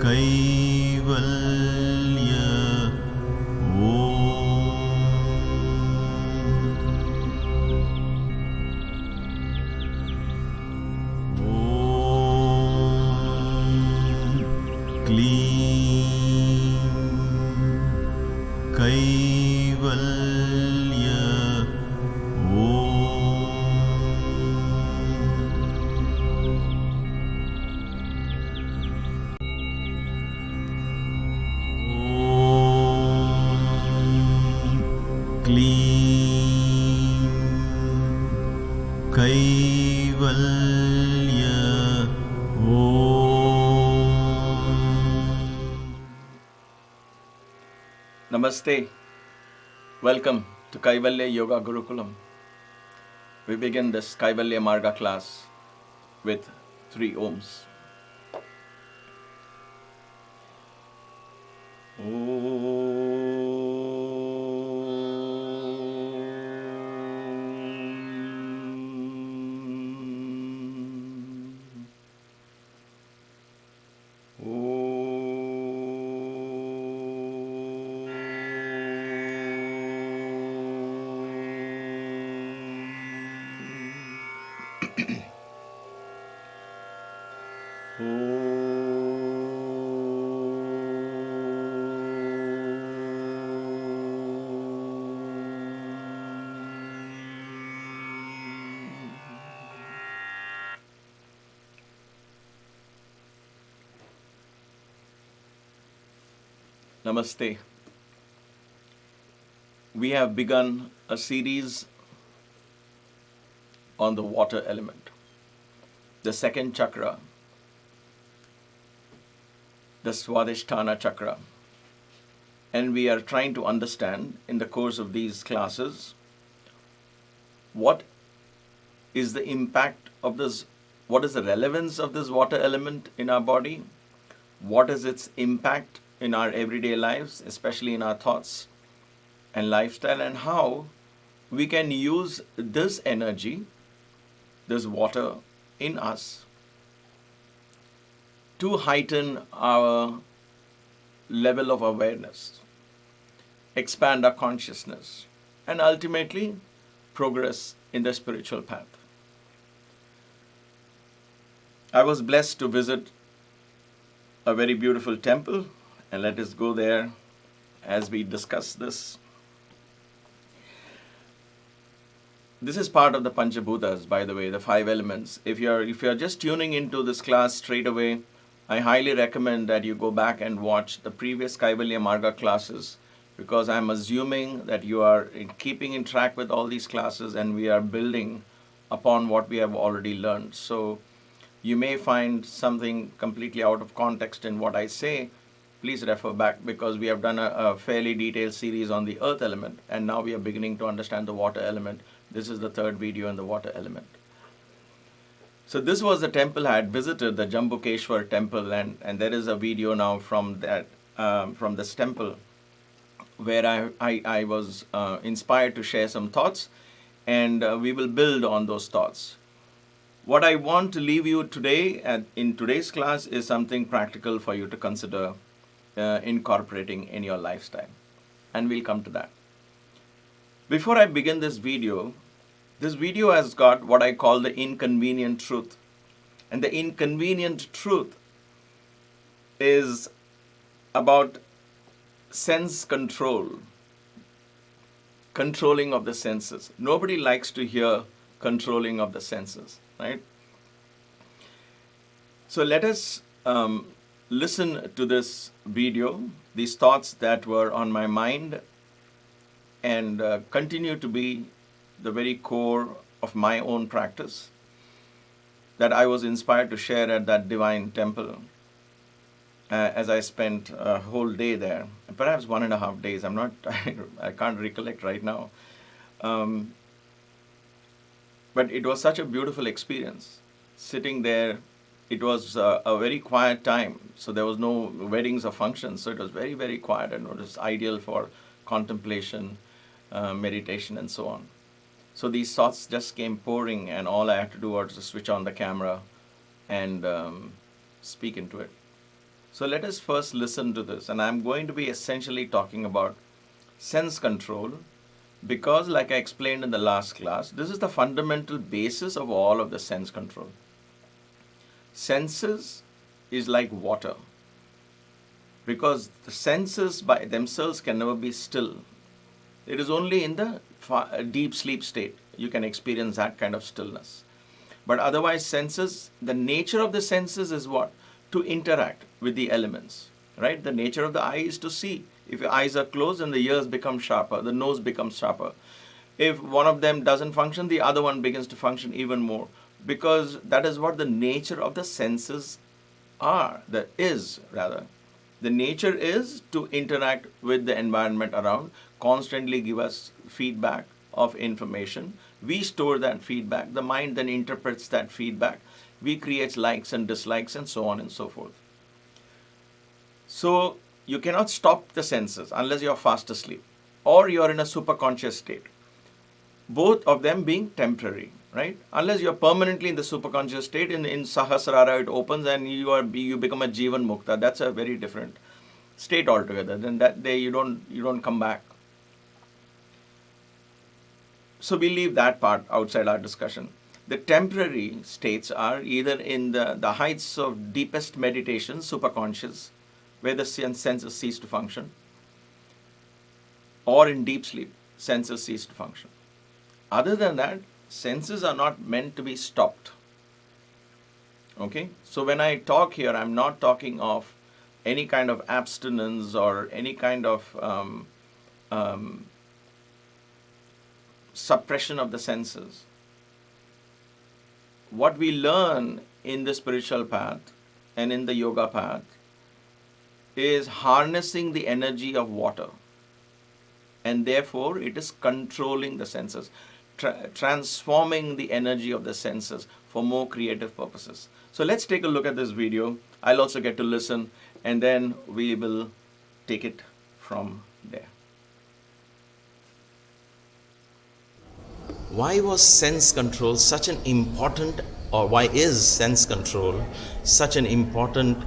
Kaivalya Clean Kaivalya Clean Kaivalya Namaste. Welcome to Kaivalya Yoga Gurukulam. We begin this Kaivalya Marga class with 3 Oms. Namaste. We have begun a series on the water element, the second chakra, the Swadhisthana chakra. And we are trying to understand in the course of these classes what is the impact of this, what is the relevance of this water element in our body, what is its impact in our everyday lives, especially in our thoughts and lifestyle, and how we can use this energy, this water in us, to heighten our level of awareness, expand our consciousness, and ultimately progress in the spiritual path. I was blessed to visit a very beautiful temple, and let us go there as we discuss this. This is part of the PANCHA, by the way, the 5 elements. If you're just tuning into this class straight away, I highly recommend that you go back and watch the previous Kaivalya Marga classes, because I'm assuming that you are keeping in track with all these classes and we are building upon what we have already learned. So you may find something completely out of context in what I say. Please refer back, because we have done a fairly detailed series on the earth element, and now we are beginning to understand the water element. This is the 3rd video on the water element. So this was the temple I had visited, the Jambukeshwar temple, and there is a video now from that from this temple where I was inspired to share some thoughts, and we will build on those thoughts. What I want to leave you today in today's class is something practical for you to consider incorporating in your lifestyle, and we'll come to that. Before I begin this video has got what I call the inconvenient truth. And the inconvenient truth is about sense control, controlling of the senses. Nobody likes to hear controlling of the senses, right? So let us listen to this video, these thoughts that were on my mind, and continue to be the very core of my own practice that I was inspired to share at that divine temple as I spent a whole day there, perhaps 1.5 days. I can't recollect right now. But it was such a beautiful experience. Sitting there, it was a very quiet time, so there was no weddings or functions, so it was very, very quiet, and it was ideal for contemplation, meditation, and so on. So these thoughts just came pouring, and all I had to do was to switch on the camera and speak into it. So let us first listen to this, and I'm going to be essentially talking about sense control because, like I explained in the last class, this is the fundamental basis of all of the sense control. Senses is like water because the senses by themselves can never be still. It is only in the deep sleep state you can experience that kind of stillness. But otherwise, senses, the nature of the senses is what? To interact with the elements, right? The nature of the eye is to see. If your eyes are closed, then the ears become sharper, the nose becomes sharper. If one of them doesn't function, the other one begins to function even more, because that is what the nature of the senses are, the nature is to interact with the environment around, constantly give us feedback of information. We store that feedback. The mind then interprets that feedback. We create likes and dislikes and so on and so forth. So you cannot stop the senses unless you're fast asleep or you're in a superconscious state. Both of them being temporary, right? Unless you're permanently in the superconscious state, in Sahasrara it opens and you become a Jivan Mukta. That's a very different state altogether. Then that day you don't come back. So we leave that part outside our discussion. The temporary states are either in the heights of deepest meditation, superconscious, where the senses cease to function, or in deep sleep, senses cease to function. Other than that, senses are not meant to be stopped. Okay? So when I talk here, I'm not talking of any kind of abstinence or any kind of suppression of the senses. What we learn in the spiritual path and in the yoga path is harnessing the energy of water, and therefore it is controlling the senses, transforming the energy of the senses for more creative purposes. So let's take a look at this video. I'll also get to listen, and then we will take it from there. Why was sense control such an important, or why is sense control such an important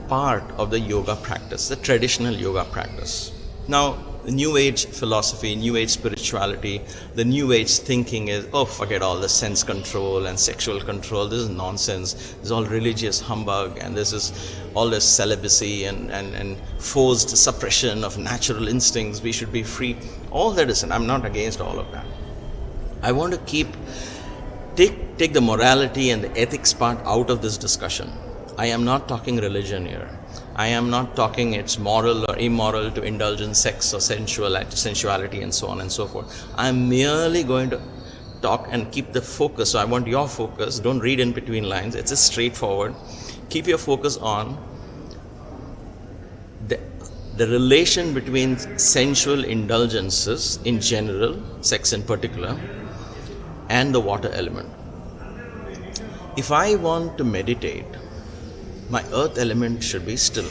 part of the yoga practice, the traditional yoga practice? Now, the New Age philosophy, New Age spirituality, the New Age thinking is, oh, forget all the sense control and sexual control. This is nonsense. This is all religious humbug, and this is all this celibacy and forced suppression of natural instincts. We should be free. All that is, and I'm not against all of that. I want to take the morality and the ethics part out of this discussion. I am not talking religion here. I am not talking it's moral or immoral to indulge in sex or sensuality and so on and so forth. I am merely going to talk and keep the focus. So I want your focus. Don't read in between lines. It's just straightforward. Keep your focus on the relation between sensual indulgences in general, sex in particular, and the water element. If I want to meditate, my earth element should be still.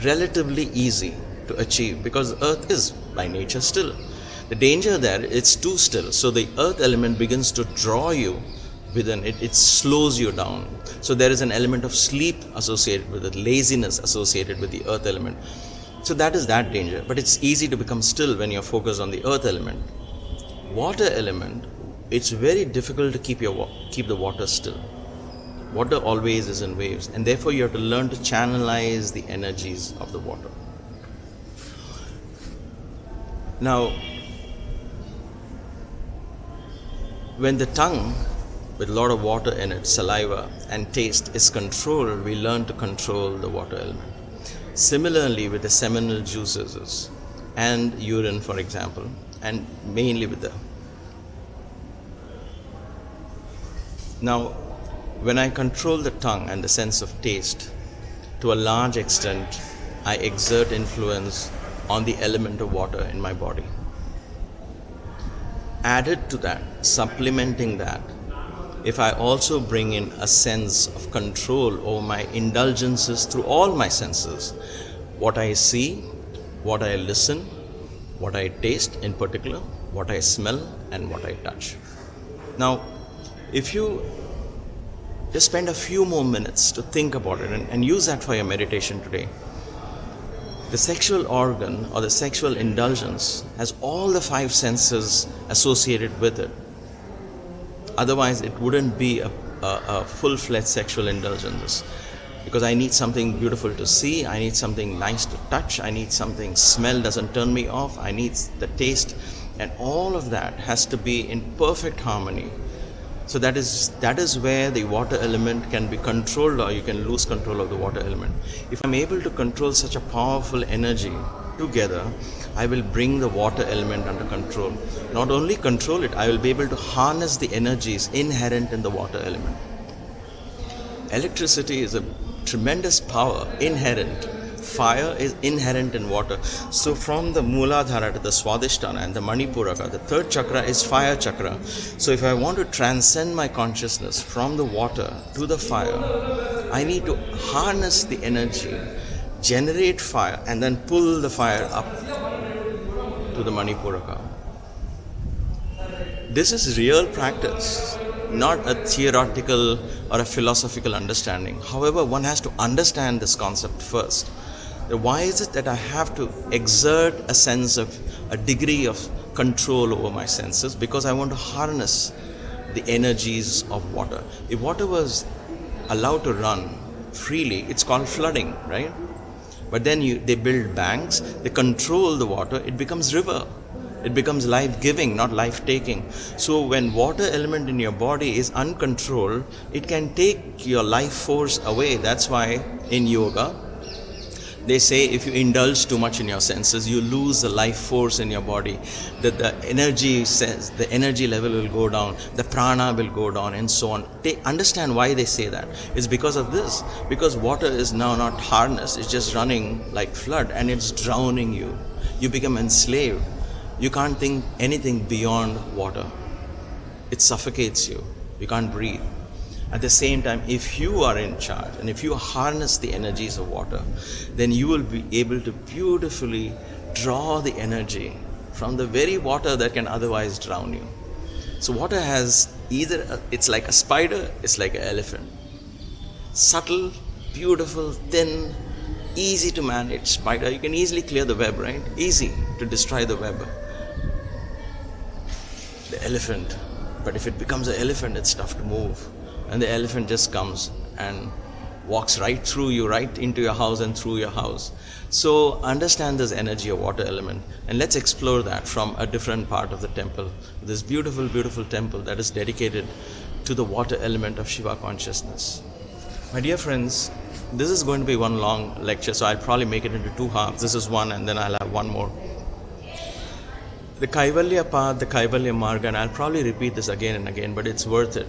Relatively easy to achieve because earth is by nature still. The danger there, it's too still. So the earth element begins to draw you within it. It slows you down. So there is an element of sleep associated with it, laziness associated with the earth element. So that is that danger. But it's easy to become still when you're focused on the earth element. Water element, it's very difficult to keep the water still. Water always is in waves, and therefore you have to learn to channelize the energies of the water. Now, when the tongue with a lot of water in it, saliva and taste is controlled, we learn to control the water element. Similarly with the seminal juices and urine, for example, and mainly with the... Now, when I control the tongue and the sense of taste, to a large extent, I exert influence on the element of water in my body. Added to that, supplementing that, if I also bring in a sense of control over my indulgences through all my senses, what I see, what I listen, what I taste in particular, what I smell, and what I touch. Now, if you Just spend a few more minutes to think about it and use that for your meditation today. The sexual organ or the sexual indulgence has all the 5 senses associated with it. Otherwise, it wouldn't be a full-fledged sexual indulgence. Because I need something beautiful to see, I need something nice to touch, I need something smell doesn't turn me off, I need the taste, and all of that has to be in perfect harmony. So that is where the water element can be controlled, or you can lose control of the water element. If I'm able to control such a powerful energy together, I will bring the water element under control. Not only control it, I will be able to harness the energies inherent in the water element. Electricity is a tremendous power, inherent. Fire is inherent in water. So from the Mooladhara to the Swadhisthana and the Manipuraka, the 3rd chakra is fire chakra. So if I want to transcend my consciousness from the water to the fire, I need to harness the energy, generate fire, and then pull the fire up to the Manipuraka. This is real practice, not a theoretical or a philosophical understanding. However, one has to understand this concept first. Why is it that I have to exert a sense of a degree of control over my senses? Because I want to harness the energies of water. If water was allowed to run freely, it's called flooding, right? But then they build banks, they control the water, it becomes river. It becomes life-giving, not life-taking. So when water element in your body is uncontrolled, it can take your life force away. That's why in yoga, they say if you indulge too much in your senses, you lose the life force in your body. That the energy level will go down, the prana will go down, and so on. They understand why they say that. It's because of this. Because water is now not harnessed, it's just running like flood, and it's drowning you. You become enslaved. You can't think anything beyond water. It suffocates you. You can't breathe. At the same time, if you are in charge and if you harness the energies of water, then you will be able to beautifully draw the energy from the very water that can otherwise drown you. So water has it's like a spider, it's like an elephant. Subtle, beautiful, thin, easy to manage spider. You can easily clear the web, right? Easy to destroy the web. The elephant, but if it becomes an elephant, it's tough to move. And the elephant just comes and walks right through you, right into your house and through your house. So understand this energy of water element, and let's explore that from a different part of the temple. This beautiful, beautiful temple that is dedicated to the water element of Shiva consciousness. My dear friends, this is going to be one long lecture, so I'll probably make it into 2 halves. This is one, and then I'll have one more. The Kaivalya path, the Kaivalya Marga, and I'll probably repeat this again and again, but it's worth it.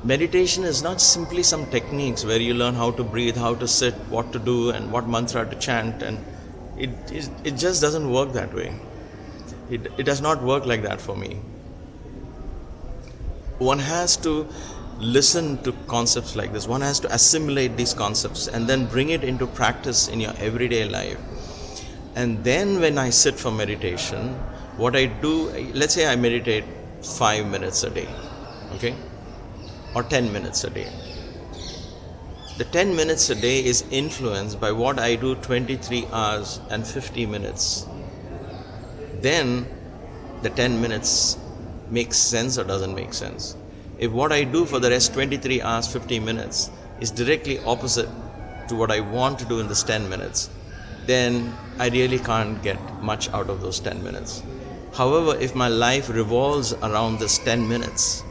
Meditation is not simply some techniques where you learn how to breathe, how to sit, what to do, and what mantra to chant, and it just doesn't work that way. It does not work like that for me. One has to listen to concepts like this. One has to assimilate these concepts and then bring it into practice in your everyday life. And then when I sit for meditation, what I do, let's say I meditate 5 minutes a day, okay? Or 10 minutes a day. The 10 minutes a day is influenced by what I do 23 hours and 50 minutes. Then the 10 minutes makes sense or doesn't make sense. If what I do for the rest 23 hours, 50 minutes is directly opposite to what I want to do in this 10 minutes, then I really can't get much out of those 10 minutes. However, if my life revolves around this 10 minutes,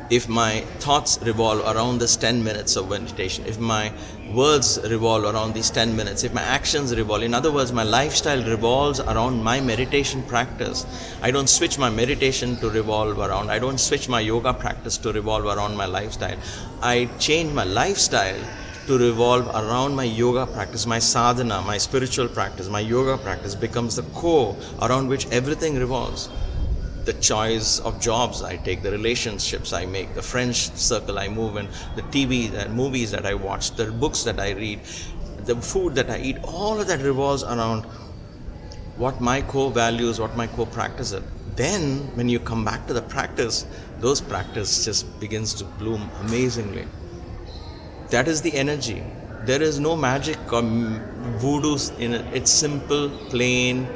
if my thoughts revolve around this 10 minutes of meditation, if my words revolve around these 10 minutes, if my actions revolve, in other words, my lifestyle revolves around my meditation practice. I don't switch my meditation to revolve around, I don't switch my yoga practice to revolve around my lifestyle. I change my lifestyle to revolve around my yoga practice, my sadhana, my spiritual practice, my yoga practice becomes the core around which everything revolves. The choice of jobs I take, the relationships I make, the friends circle I move in, the TV and movies that I watch, the books that I read, the food that I eat, all of that revolves around what my core values, what my core practice is. then when you come back to the practice, those practice just begins to bloom amazingly. That is the energy. There is no magic or voodoo in it. It's simple, plain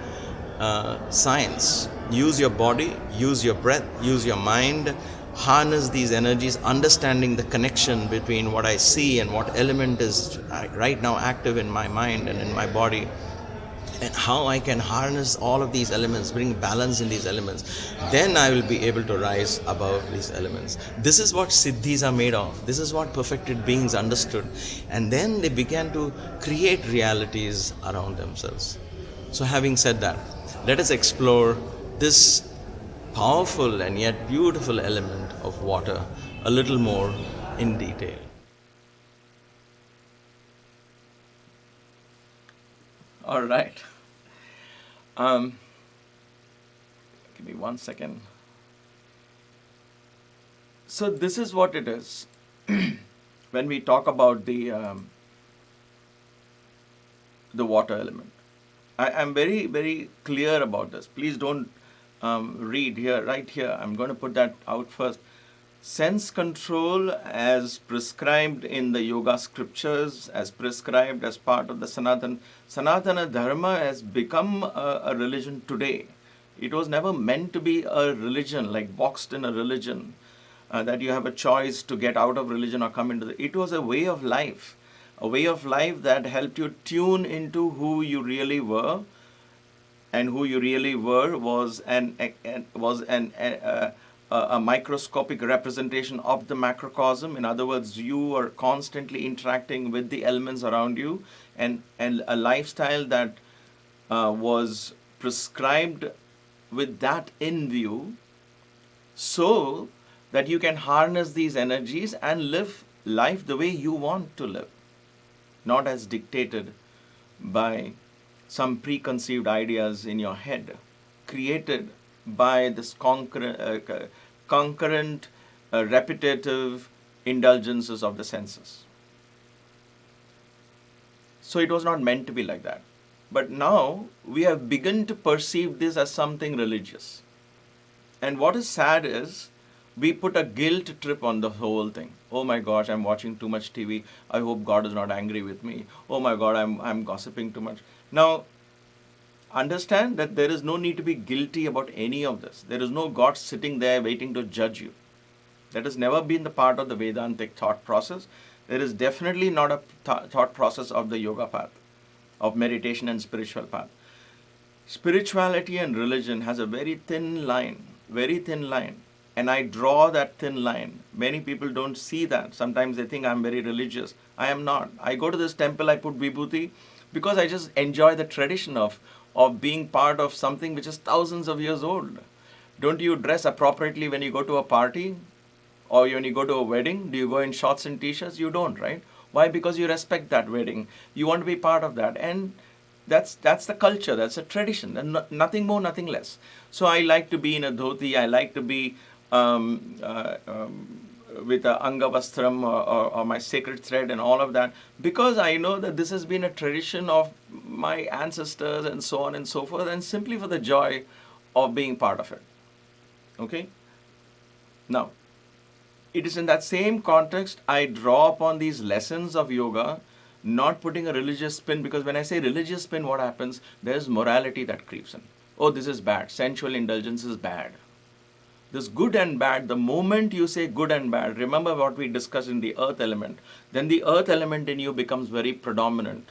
science. Use your body, use your breath, use your mind, harness these energies, understanding the connection between what I see and what element is right now active in my mind and in my body, and how I can harness all of these elements, bring balance in these elements. Then I will be able to rise above these elements. This is what siddhis are made of. This is what perfected beings understood. And then they began to create realities around themselves. So having said that, let us explore this powerful and yet beautiful element of water a little more in detail. All right. Give me 1 second. So this is what it is. When we talk about the water element, I am very, very clear about this. Please don't read here, right here. I'm going to put that out first. Sense control as prescribed in the yoga scriptures, as prescribed as part of the Sanatana Dharma has become a religion today. It was never meant to be a religion, like boxed in a religion, that you have a choice to get out of religion or come into the... It was a way of life that helped you tune into who you really were, and who you really were was a microscopic representation of the macrocosm. In other words, you are constantly interacting with the elements around you, and a lifestyle that was prescribed with that in view, so that you can harness these energies and live life the way you want to live, not as dictated by some preconceived ideas in your head, created by this concurrent, repetitive indulgences of the senses. So it was not meant to be like that. But now we have begun to perceive this as something religious. And what is sad is we put a guilt trip on the whole thing. Oh my gosh, I'm watching too much TV. I hope God is not angry with me. Oh my God, I'm gossiping too much. Now, understand that there is no need to be guilty about any of this. There is no God sitting there waiting to judge you. That has never been the part of the Vedantic thought process. There is definitely not a thought process of the yoga path, of meditation and spiritual path. Spirituality and religion has a very thin line, and I draw that thin line. Many people don't see that. Sometimes they think I'm very religious. I am not. I go to this temple, I put vibhuti, because I just enjoy the tradition of being part of something which is thousands of years old. Don't you dress appropriately when you go to a party or when you go to a wedding? Do you go in shorts and t-shirts? You don't, right? Why? Because you respect that wedding. You want to be part of that. And that's the culture. That's a tradition. And nothing more, nothing less. So I like to be in a dhoti. I like to be with a angavastram or my sacred thread and all of that, because I know that this has been a tradition of my ancestors and so on and so forth, and simply for the joy of being part of it. Okay? Now, it is in that same context I draw upon these lessons of yoga, not putting a religious spin, because when I say religious spin, what happens? There's morality that creeps in. Oh, this is bad. Sensual indulgence is bad. This good and bad, the moment you say good and bad, remember what we discussed in the earth element, then the earth element in you becomes very predominant.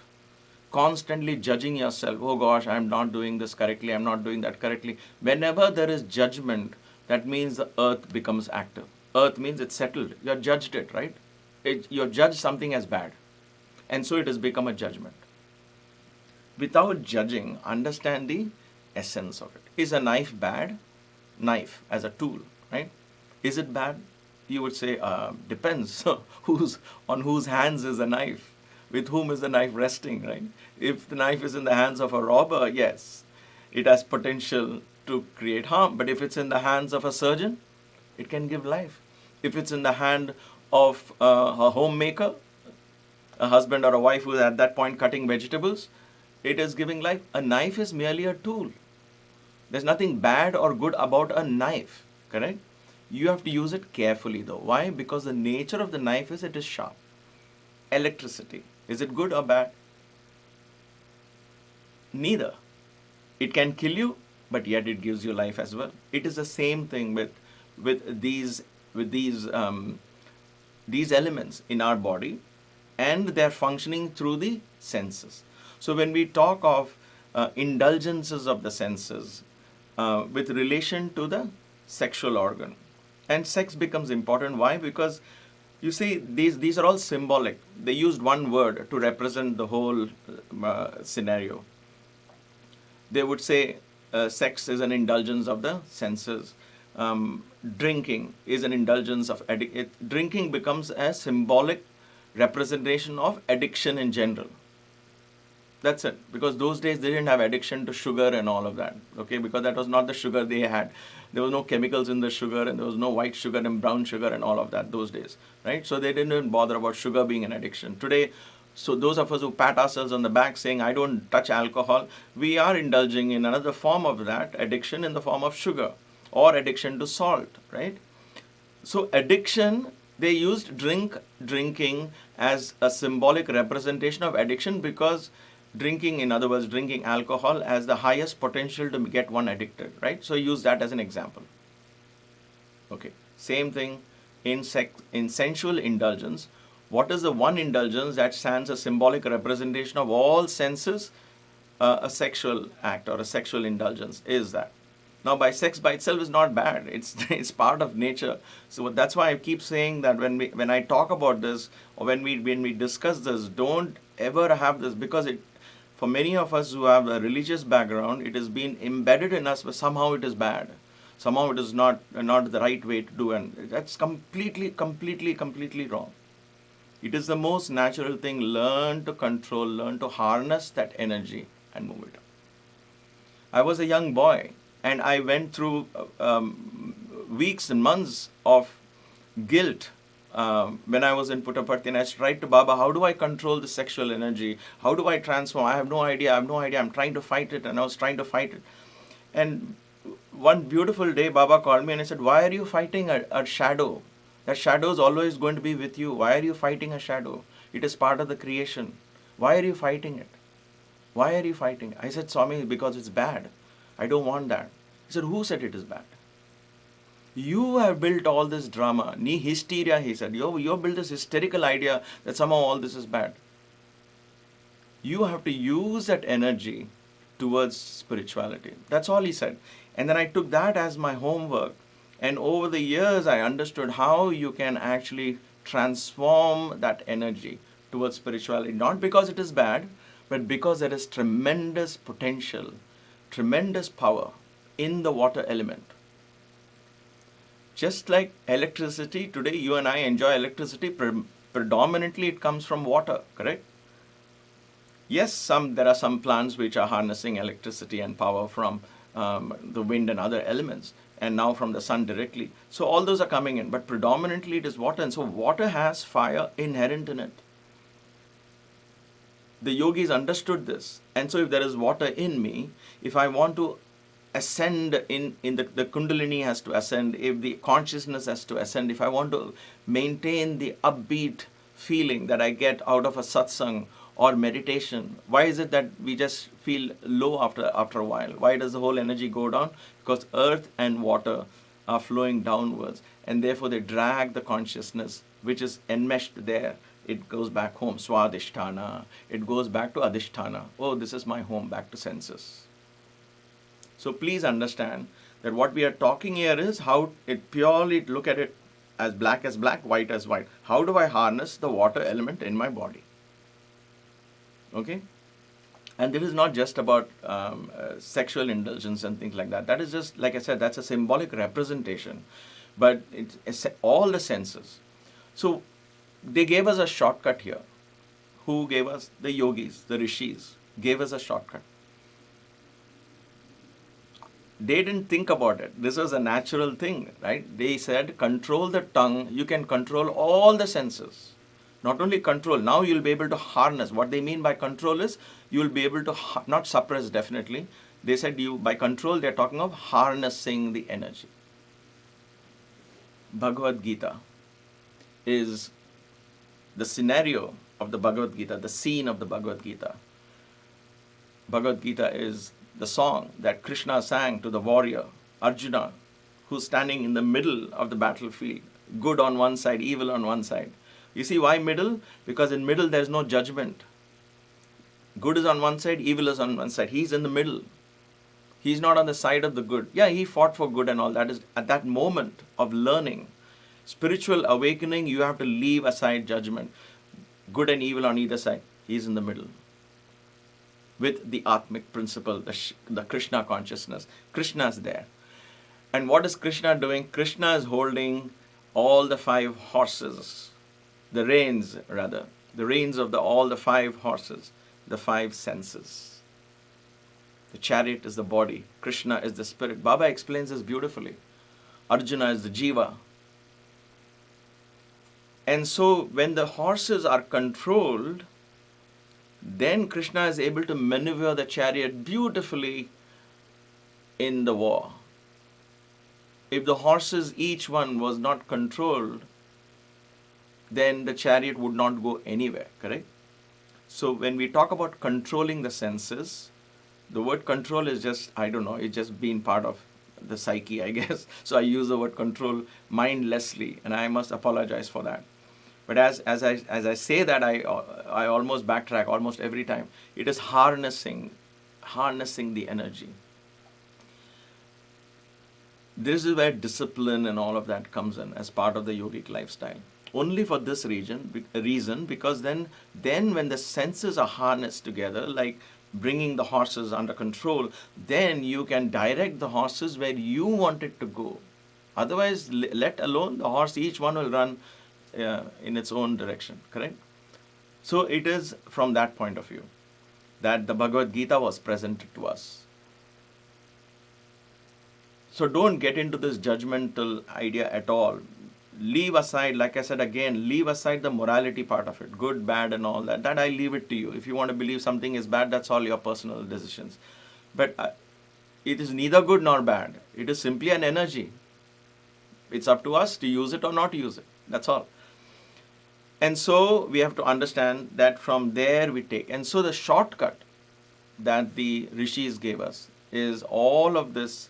Constantly judging yourself. Oh gosh, I'm not doing this correctly, I'm not doing that correctly. Whenever there is judgment, that means the earth becomes active. Earth means it's settled. You have judged it, right? You have judged something as bad. And so it has become a judgment. Without judging, understand the essence of it. Is a knife bad? Knife as a tool, right? Is it bad? You would say, depends. On whose hands is the knife? With whom is the knife resting, right? If the knife is in the hands of a robber, yes, it has potential to create harm. But if it's in the hands of a surgeon, it can give life. If it's in the hand of a homemaker, a husband or a wife who is at that point cutting vegetables, it is giving life. A knife is merely a tool. There's nothing bad or good about a knife, correct? You have to use it carefully though. Why? Because the nature of the knife is it is sharp. Electricity, is it good or bad? Neither. It can kill you, but yet it gives you life as well. It is the same thing with these elements in our body, and they're functioning through the senses. So when we talk of indulgences of the senses with relation to the sexual organ, and sex becomes important. Why? Because you see, these are all symbolic. They used one word to represent the whole scenario. They would say sex is an indulgence of the senses. Drinking is an indulgence of drinking becomes a symbolic representation of addiction in general. That's it. Because those days they didn't have addiction to sugar and all of that. Okay, because that was not the sugar they had. There was no chemicals in the sugar, and there was no white sugar and brown sugar and all of that those days, right? So they didn't even bother about sugar being an addiction. Today, so those of us who pat ourselves on the back saying, I don't touch alcohol, we are indulging in another form of that addiction in the form of sugar or addiction to salt, right? So addiction, they used drinking as a symbolic representation of addiction, because drinking, in other words, drinking alcohol has the highest potential to get one addicted, right? So use that as an example. Okay, same thing in sensual indulgence. What is the one indulgence that stands a symbolic representation of all senses? A sexual act or a sexual indulgence is that. Now, sex by itself is not bad. It's part of nature. So that's why I keep saying that when I talk about this, or when we discuss this, don't ever have this, because for many of us who have a religious background, it has been embedded in us, but somehow it is bad. Somehow it is not the right way to do, and that's completely wrong. It is the most natural thing. Learn to control, learn to harness that energy and move it. I was a young boy, and I went through weeks and months of guilt when I was in Puttaparthi, and I tried to, Baba, how do I control the sexual energy? How do I transform? I have no idea. I'm trying to fight it, and I was trying to fight it. And one beautiful day, Baba called me and he said, why are you fighting a shadow? That shadow is always going to be with you. Why are you fighting a shadow? It is part of the creation. Why are you fighting it? Why are you fighting? I said, Swami, because it's bad. I don't want that. He said, who said it is bad? You have built all this drama. Ni hysteria, he said. You have built this hysterical idea that somehow all this is bad. You have to use that energy towards spirituality. That's all he said. And then I took that as my homework. And over the years, I understood how you can actually transform that energy towards spirituality. Not because it is bad, but because there is tremendous potential, tremendous power in the water element. Just like electricity, today you and I enjoy electricity, predominantly it comes from water, correct? Yes, there are some plants which are harnessing electricity and power from the wind and other elements, and now from the sun directly. So all those are coming in, but predominantly it is water, and so water has fire inherent in it. The yogis understood this, and so if there is water in me, if I want to ascend in the kundalini has to ascend, if the consciousness has to ascend, if I want to maintain the upbeat feeling that I get out of a satsang or meditation, why is it that we just feel low after a while? Why does the whole energy go down? Because earth and water are flowing downwards, and therefore they drag the consciousness which is enmeshed there. It goes back home, swadhisthana. It goes back to adhisthana. Oh, this is my home, back to senses. So please understand that what we are talking here is how it purely look at it as black, white as white. How do I harness the water element in my body? Okay? And this is not just about sexual indulgence and things like that. That is just, like I said, that's a symbolic representation. But it's all the senses. So they gave us a shortcut here. Who gave us? The yogis, the rishis, gave us a shortcut. They didn't think about it. This was a natural thing, right? They said, control the tongue. You can control all the senses. Not only control, now you'll be able to harness. What they mean by control is, you'll be able to, not suppress definitely, They said by control, they're talking of harnessing the energy. Bhagavad Gita is the scenario of the Bhagavad Gita, the scene of the Bhagavad Gita. Bhagavad Gita is the song that Krishna sang to the warrior, Arjuna, who's standing in the middle of the battlefield. Good on one side, evil on one side. You see why middle? Because in middle there's no judgment. Good is on one side, evil is on one side. He's in the middle. He's not on the side of the good. Yeah, he fought for good and all that. Is at that moment of learning, spiritual awakening, you have to leave aside judgment. Good and evil on either side. He's in the middle. With the Atmic principle, the Krishna consciousness. Krishna is there. And what is Krishna doing? Krishna is holding all the 5 horses, the reins of all the 5 horses, the 5 senses. The chariot is the body. Krishna is the spirit. Baba explains this beautifully. Arjuna is the jiva. And so when the horses are controlled, then Krishna is able to maneuver the chariot beautifully in the war. If the horses, each one was not controlled, then the chariot would not go anywhere, correct? So when we talk about controlling the senses, the word control is just, I don't know, it's just been part of the psyche, I guess. So I use the word control mindlessly, and I must apologize for that. But as I say that, I almost backtrack almost every time. It is harnessing the energy. This is where discipline and all of that comes in as part of the yogic lifestyle. Only for this reason, because then when the senses are harnessed together, like bringing the horses under control, then you can direct the horses where you want it to go. Otherwise, let alone the horse, each one will run in its own direction, correct? So it is from that point of view that the Bhagavad Gita was presented to us. So don't get into this judgmental idea at all. Leave aside, like I said again, leave aside the morality part of it, good, bad and all that. That I leave it to you. If you want to believe something is bad, that's all your personal decisions. But it is neither good nor bad. It is simply an energy. It's up to us to use it or not use it. That's all. And so we have to understand that from there we take. And so the shortcut that the rishis gave us is all of this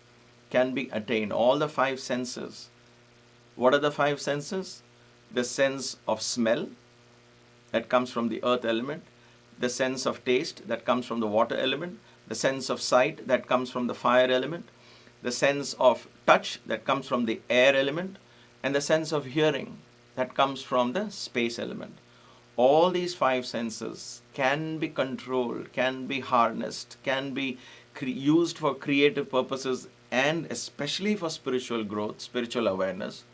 can be attained. All the 5 senses. What are the 5 senses? The sense of smell that comes from the earth element, the sense of taste that comes from the water element, the sense of sight that comes from the fire element, the sense of touch that comes from the air element, and the sense of hearing that comes from the space element. All these 5 senses can be controlled, can be harnessed, can be used for creative purposes, and especially for spiritual growth, spiritual awareness.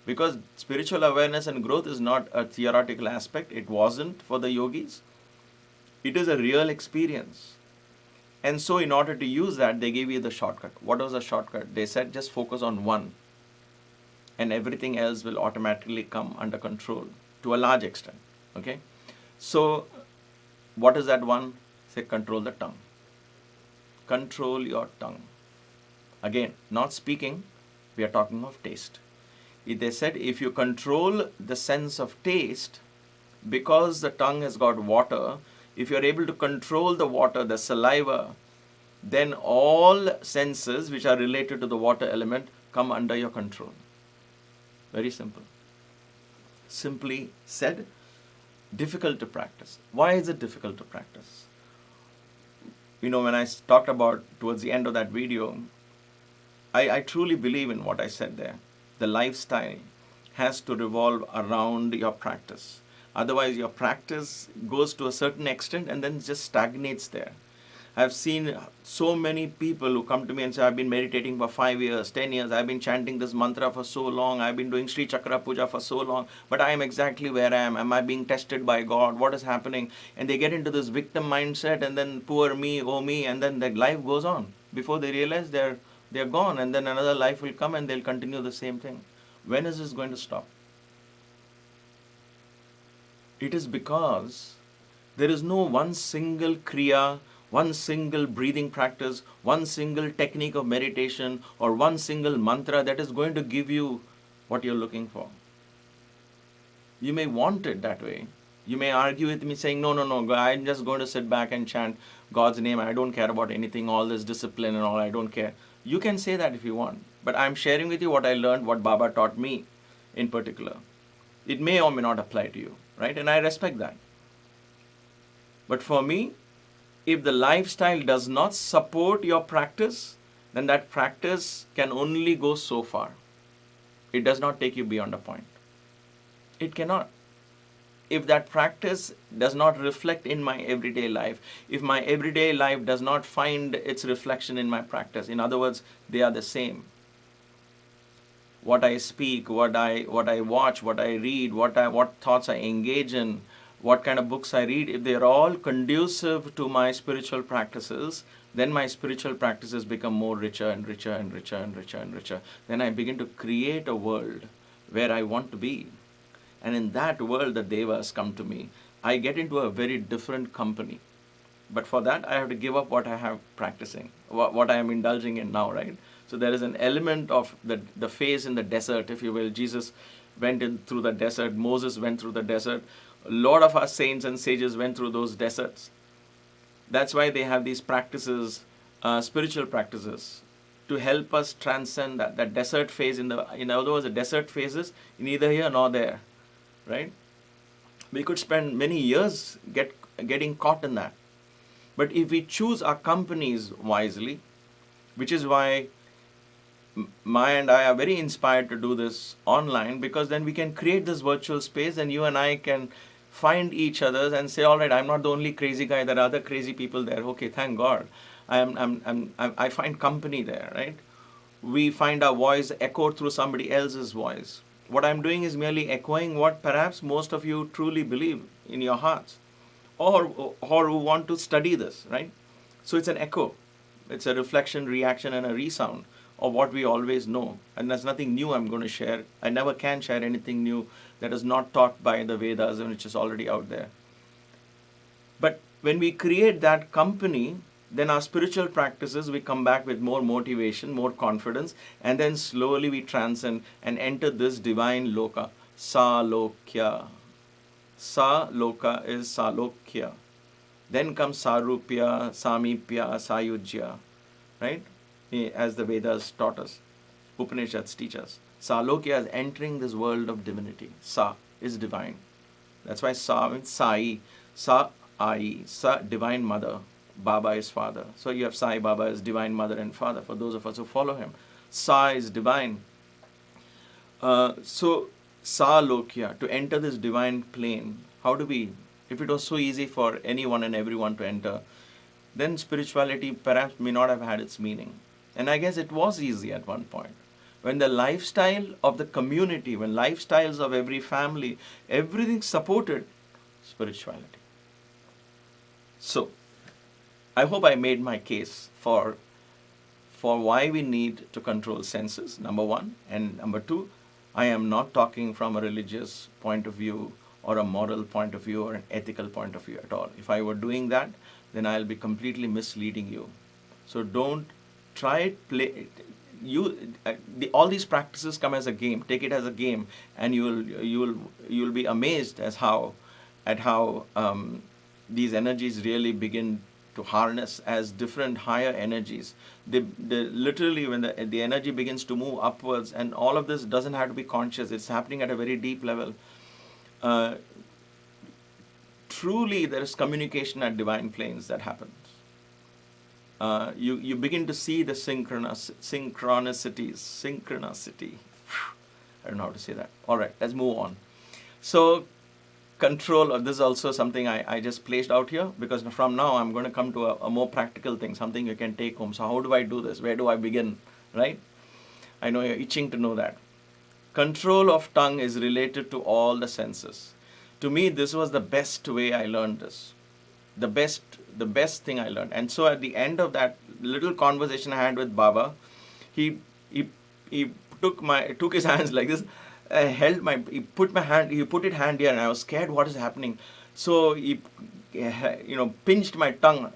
Because spiritual awareness and growth is not a theoretical aspect. It wasn't for the yogis. It is a real experience. And so in order to use that, they gave you the shortcut. What was the shortcut? They said just focus on one, and everything else will automatically come under control to a large extent. Okay? So what is that one? Say control the tongue. Control your tongue. Again, not speaking, we are talking of taste. They said if you control the sense of taste, because the tongue has got water, if you are able to control the water, the saliva, then all senses which are related to the water element come under your control. Very simple. Simply said, difficult to practice. Why is it difficult to practice? You know, when I talked about towards the end of that video, I truly believe in what I said there. The lifestyle has to revolve around your practice. Otherwise, your practice goes to a certain extent and then just stagnates there. I've seen so many people who come to me and say, I've been meditating for 5 years, 10 years, I've been chanting this mantra for so long, I've been doing Sri Chakra Puja for so long, but I am exactly where I am. Am I being tested by God? What is happening? And they get into this victim mindset, and then poor me, oh me, and then their life goes on. Before they realize they're gone, and then another life will come and they'll continue the same thing. When is this going to stop? It is because there is no one single kriya, one single breathing practice, one single technique of meditation, or one single mantra that is going to give you what you're looking for. You may want it that way. You may argue with me saying, no, I'm just going to sit back and chant God's name. I don't care about anything, all this discipline and all, I don't care. You can say that if you want. But I'm sharing with you what I learned, what Baba taught me in particular. It may or may not apply to you, right? And I respect that. But for me, if the lifestyle does not support your practice, then that practice can only go so far. It does not take you beyond a point. It cannot. If that practice does not reflect in my everyday life, if my everyday life does not find its reflection in my practice, in other words, they are the same. What I speak, what I watch, what I read, what thoughts I engage in, what kind of books I read, if they are all conducive to my spiritual practices, then my spiritual practices become more richer and richer and richer and richer and richer. Then I begin to create a world where I want to be. And in that world, the devas come to me. I get into a very different company. But for that, I have to give up what I have practicing, what I am indulging in now, right? So there is an element of the phase in the desert, if you will. Jesus went in through the desert. Moses went through the desert. A lot of our saints and sages went through those deserts. That's why they have these practices, spiritual practices, to help us transcend that desert phase. In other words, the desert phases neither here nor there, right? We could spend many years getting caught in that. But if we choose our companies wisely, which is why Maya and I are very inspired to do this online, because then we can create this virtual space and you and I can find each other and say, all right, I'm not the only crazy guy, there are other crazy people there. Okay, thank God. I find company there, right? We find our voice echoed through somebody else's voice. What I'm doing is merely echoing what perhaps most of you truly believe in your hearts, or who want to study this, right? So it's an echo. It's a reflection, reaction, and a resound of what we always know. And there's nothing new I'm going to share. I never can share anything new that is not taught by the Vedas and which is already out there. But when we create that company, then our spiritual practices, we come back with more motivation, more confidence, and then slowly we transcend and enter this divine loka, Salokya. Sa-loka is Salokya. Then comes Sarupya, Samipya, Sayujya, right? As the Vedas taught us, Upanishads teach us. Salokya is entering this world of divinity. Sa is divine. That's why Sa means Sai, Sa-ai, Sa, divine mother. Baba is father. So you have Sai Baba as divine mother and father for those of us who follow him. Sa is divine. So Salokya, to enter this divine plane, how do we, if it was so easy for anyone and everyone to enter, then spirituality perhaps may not have had its meaning. And I guess it was easy at one point. When the lifestyle of the community, when lifestyles of every family, everything supported spirituality. So, I hope I made my case for why we need to control senses, number one. And number two, I am not talking from a religious point of view or a moral point of view or an ethical point of view at all. If I were doing that, then I'll be completely misleading you. So don't try it, play it. All these practices come as a game. Take it as a game, and you'll be amazed at how these energies really begin to harness as different higher energies. They literally, when the energy begins to move upwards, and all of this doesn't have to be conscious. It's happening at a very deep level. Truly, there is communication at divine planes that happens. You begin to see the synchronicity. I don't know how to say that. All right, let's move on. So, control of this is also something I just placed out here, because from now I'm going to come to a more practical thing, something you can take home. So how do I do this? Where do I begin? Right? I know you're itching to know that. Control of tongue is related to all the senses. To me, this was the best way I learned this. The best thing I learned. And so at the end of that little conversation I had with Baba, he took his hands like this, he put it hand here, and I was scared what is happening. So he pinched my tongue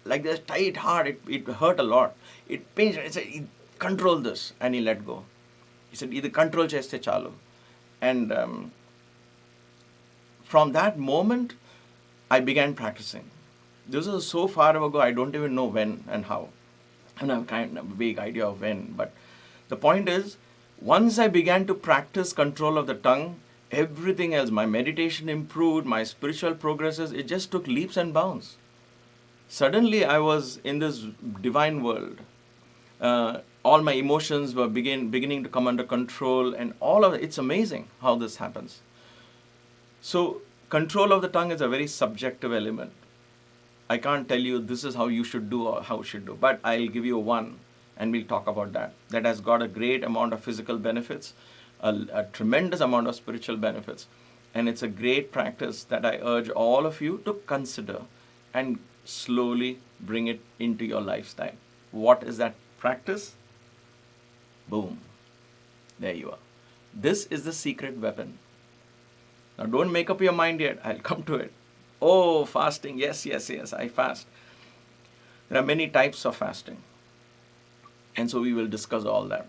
like this tight heart, it hurt a lot. It pains. He said, control this, and he let go. He said, "Idu control cheste chalu." And from that moment, I began practicing. This was so far ago, I don't even know when and how. And I have kind of a vague idea of when. But the point is, once I began to practice control of the tongue, everything else, my meditation improved, my spiritual progresses, it just took leaps and bounds. Suddenly, I was in this divine world. All my emotions were beginning to come under control, and all of it. It's amazing how this happens. So, control of the tongue is a very subjective element. I can't tell you this is how you should do or how you should do, but I'll give you one, and we'll talk about that. That has got a great amount of physical benefits, a tremendous amount of spiritual benefits, and it's a great practice that I urge all of you to consider and slowly bring it into your lifestyle. What is that practice? Boom. There you are. This is the secret weapon. Now don't make up your mind yet. I'll come to it. Oh, fasting. Yes, I fast. There are many types of fasting. And so we will discuss all that.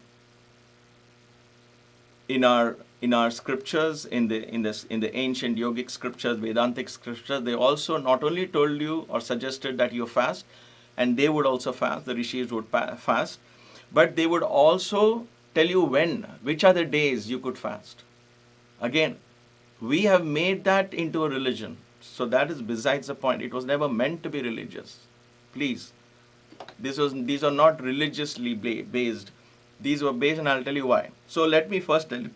In our scriptures, in the ancient yogic scriptures, Vedantic scriptures, they also not only told you or suggested that you fast, and they would also fast, the rishis would fast, but they would also tell you which are the days you could fast. Again, we have made that into a religion. So that is besides the point. It was never meant to be religious. Please. These are not religiously based. These were based, and I'll tell you why. So let me first tell you,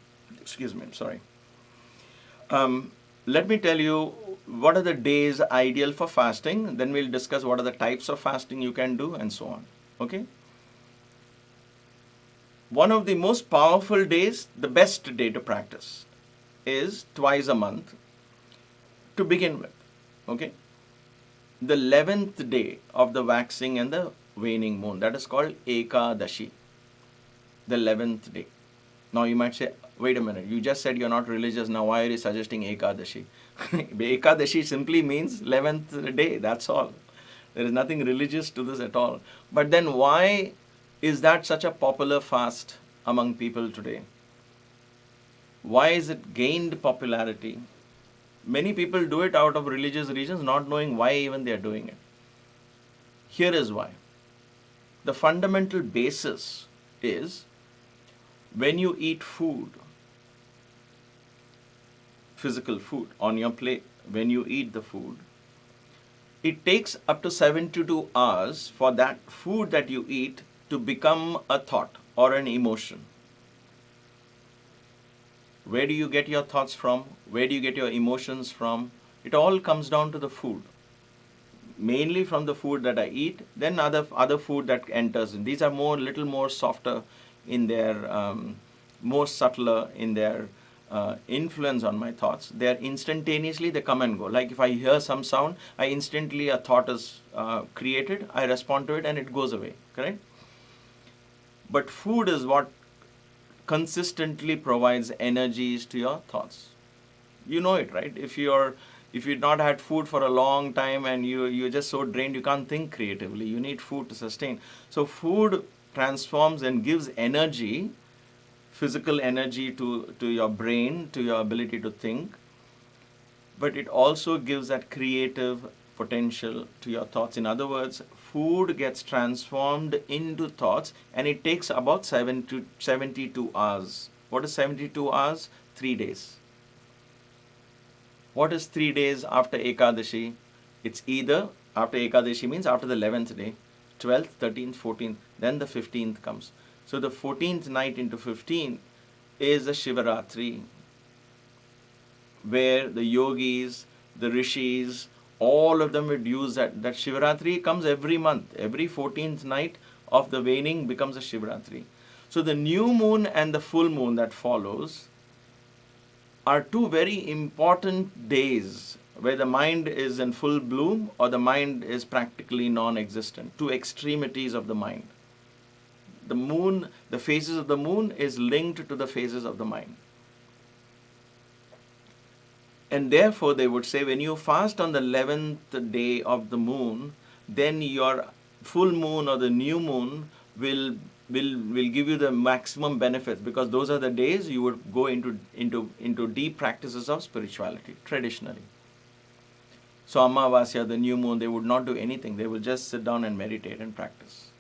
let me tell you what are the days ideal for fasting. Then we'll discuss what are the types of fasting you can do and so on. Okay? One of the most powerful days, the best day to practice, is twice a month to begin with. Okay? The 11th day of the waxing and the waning moon. That is called Ekadashi. The 11th day. Now you might say, wait a minute, you just said you're not religious, now why are you suggesting Ekadashi? Ekadashi simply means 11th day, that's all. There is nothing religious to this at all. But then why is that such a popular fast among people today? Why is it gained popularity? Many people do it out of religious reasons, not knowing why even they are doing it. Here is why. The fundamental basis is when you eat food, physical food on your plate, when you eat the food, it takes up to 72 hours for that food that you eat to become a thought or an emotion. Where do you get your thoughts from? Where do you get your emotions from? It all comes down to the food. Mainly from the food that I eat, then other food that enters in. These are little more softer in their, more subtler in their influence on my thoughts. They are instantaneously, they come and go. Like if I hear some sound, instantly a thought is created, I respond to it and it goes away, correct? But food is what consistently provides energies to your thoughts. You know it, right? If you've not had food for a long time and you're just so drained you can't think creatively, you need food to sustain. So food transforms and gives energy, physical energy to your brain, to your ability to think, but it also gives that creative potential to your thoughts. In other words, food gets transformed into thoughts, and it takes about 72 hours. What is 72 hours? 3 days. What is 3 days after Ekadashi? It's either, after Ekadashi means after the 11th day, 12th, 13th, 14th, then the 15th comes. So the 14th night into 15th is the Shivaratri, where the yogis, the rishis, all of them would use that Shivaratri comes every month. Every 14th night of the waning becomes a Shivaratri. So the new moon and the full moon that follows are two very important days where the mind is in full bloom or the mind is practically non-existent. Two extremities of the mind. The moon, the phases of the moon is linked to the phases of the mind. And therefore, they would say, when you fast on the 11th day of the moon, then your full moon or the new moon will give you the maximum benefits, because those are the days you would go into deep practices of spirituality traditionally. So Amavasya, the new moon, they would not do anything. They will just sit down and meditate and practice.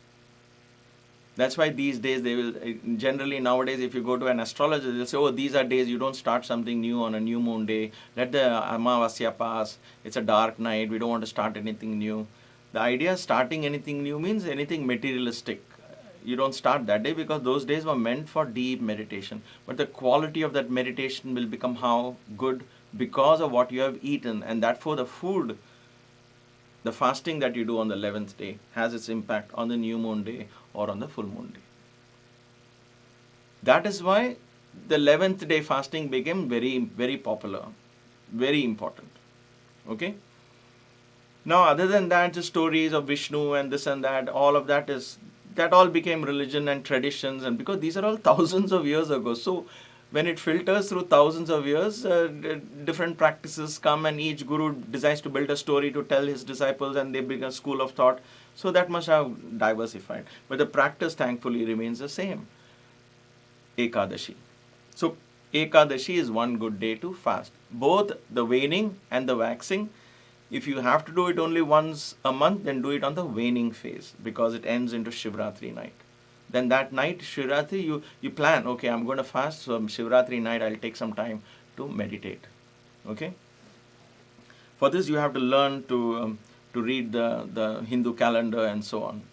That's why these days they will, generally nowadays if you go to an astrologer, they'll say, oh, these are days you don't start something new on a new moon day. Let the Amavasya pass. It's a dark night. We don't want to start anything new. The idea of starting anything new means anything materialistic. You don't start that day, because those days were meant for deep meditation. But the quality of that meditation will become how good because of what you have eaten, and therefore the food, the fasting that you do on the 11th day has its impact on the new moon day or on the full moon day. That is why the 11th day fasting became very, very popular, very important. Okay? Now, other than that, the stories of Vishnu and this and that, all of that all became religion and traditions, and because these are all thousands of years ago. So, when it filters through thousands of years, different practices come, and each guru decides to build a story to tell his disciples, and they become a school of thought. So that must have diversified. But the practice, thankfully, remains the same. Ekadashi. So Ekadashi is one good day to fast. Both the waning and the waxing. If you have to do it only once a month, then do it on the waning phase, because it ends into Shivratri night. Then that night, Shivratri, you plan, okay, I'm going to fast, so Shivratri night I'll take some time to meditate. Okay? For this, you have to learn to read the Hindu calendar and so on.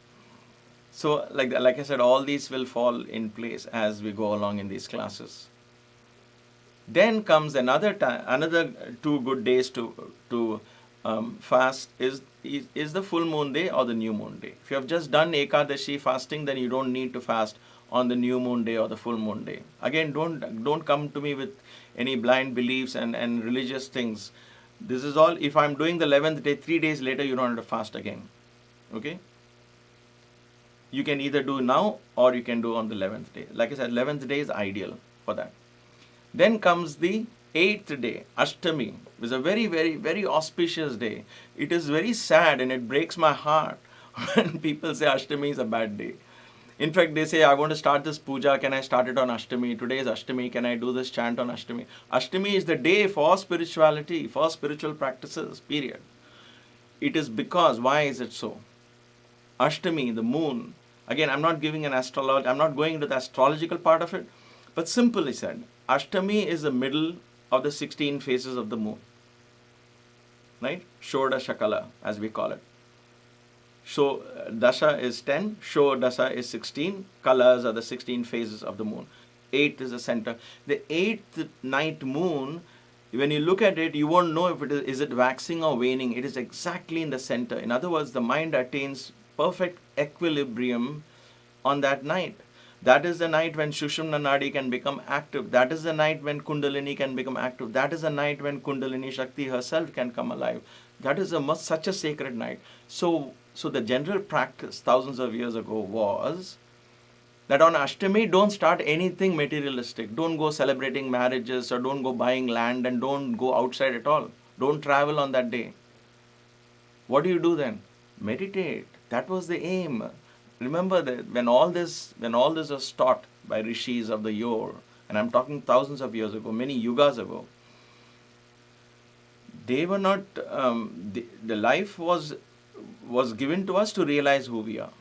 So, like I said, all these will fall in place as we go along in these classes. Then comes another 2 good days to fast is the full moon day or the new moon day. If you have just done Ekadashi fasting, then you don't need to fast on the new moon day or the full moon day. Again, don't come to me with any blind beliefs and religious things. This is all, if I'm doing the 11th day, 3 days later, you don't have to fast again. Okay? You can either do now or you can do on the 11th day. Like I said, 11th day is ideal for that. Then comes the 8th day, Ashtami. It's a very, very, very auspicious day. It is very sad and it breaks my heart when people say Ashtami is a bad day. In fact, they say, I want to start this puja. Can I start it on Ashtami? Today is Ashtami. Can I do this chant on Ashtami? Ashtami is the day for spirituality, for spiritual practices, period. It is because, why is it so? Ashtami, the moon. Again, I'm not giving an astrology. I'm not going into the astrological part of it. But simply said, Ashtami is the middle of the 16 phases of the moon. Right? Shodasha Kala, as we call it. So, Dasha is 10, Shodasha is 16, Kalas are the 16 phases of the moon. 8th is the center. The 8th night moon, when you look at it, you won't know if is it waxing or waning. It is exactly in the center. In other words, the mind attains perfect equilibrium on that night. That is the night when Shushumna Nadi can become active. That is the night when Kundalini can become active. That is the night when Kundalini Shakti herself can come alive. That is such a sacred night. So the general practice thousands of years ago was that on Ashtami, don't start anything materialistic. Don't go celebrating marriages or don't go buying land and don't go outside at all. Don't travel on that day. What do you do then? Meditate. That was the aim. Remember that when all this was taught by rishis of the yore, and I'm talking thousands of years ago, many yugas ago, they were not, the life was given to us to realize who we are.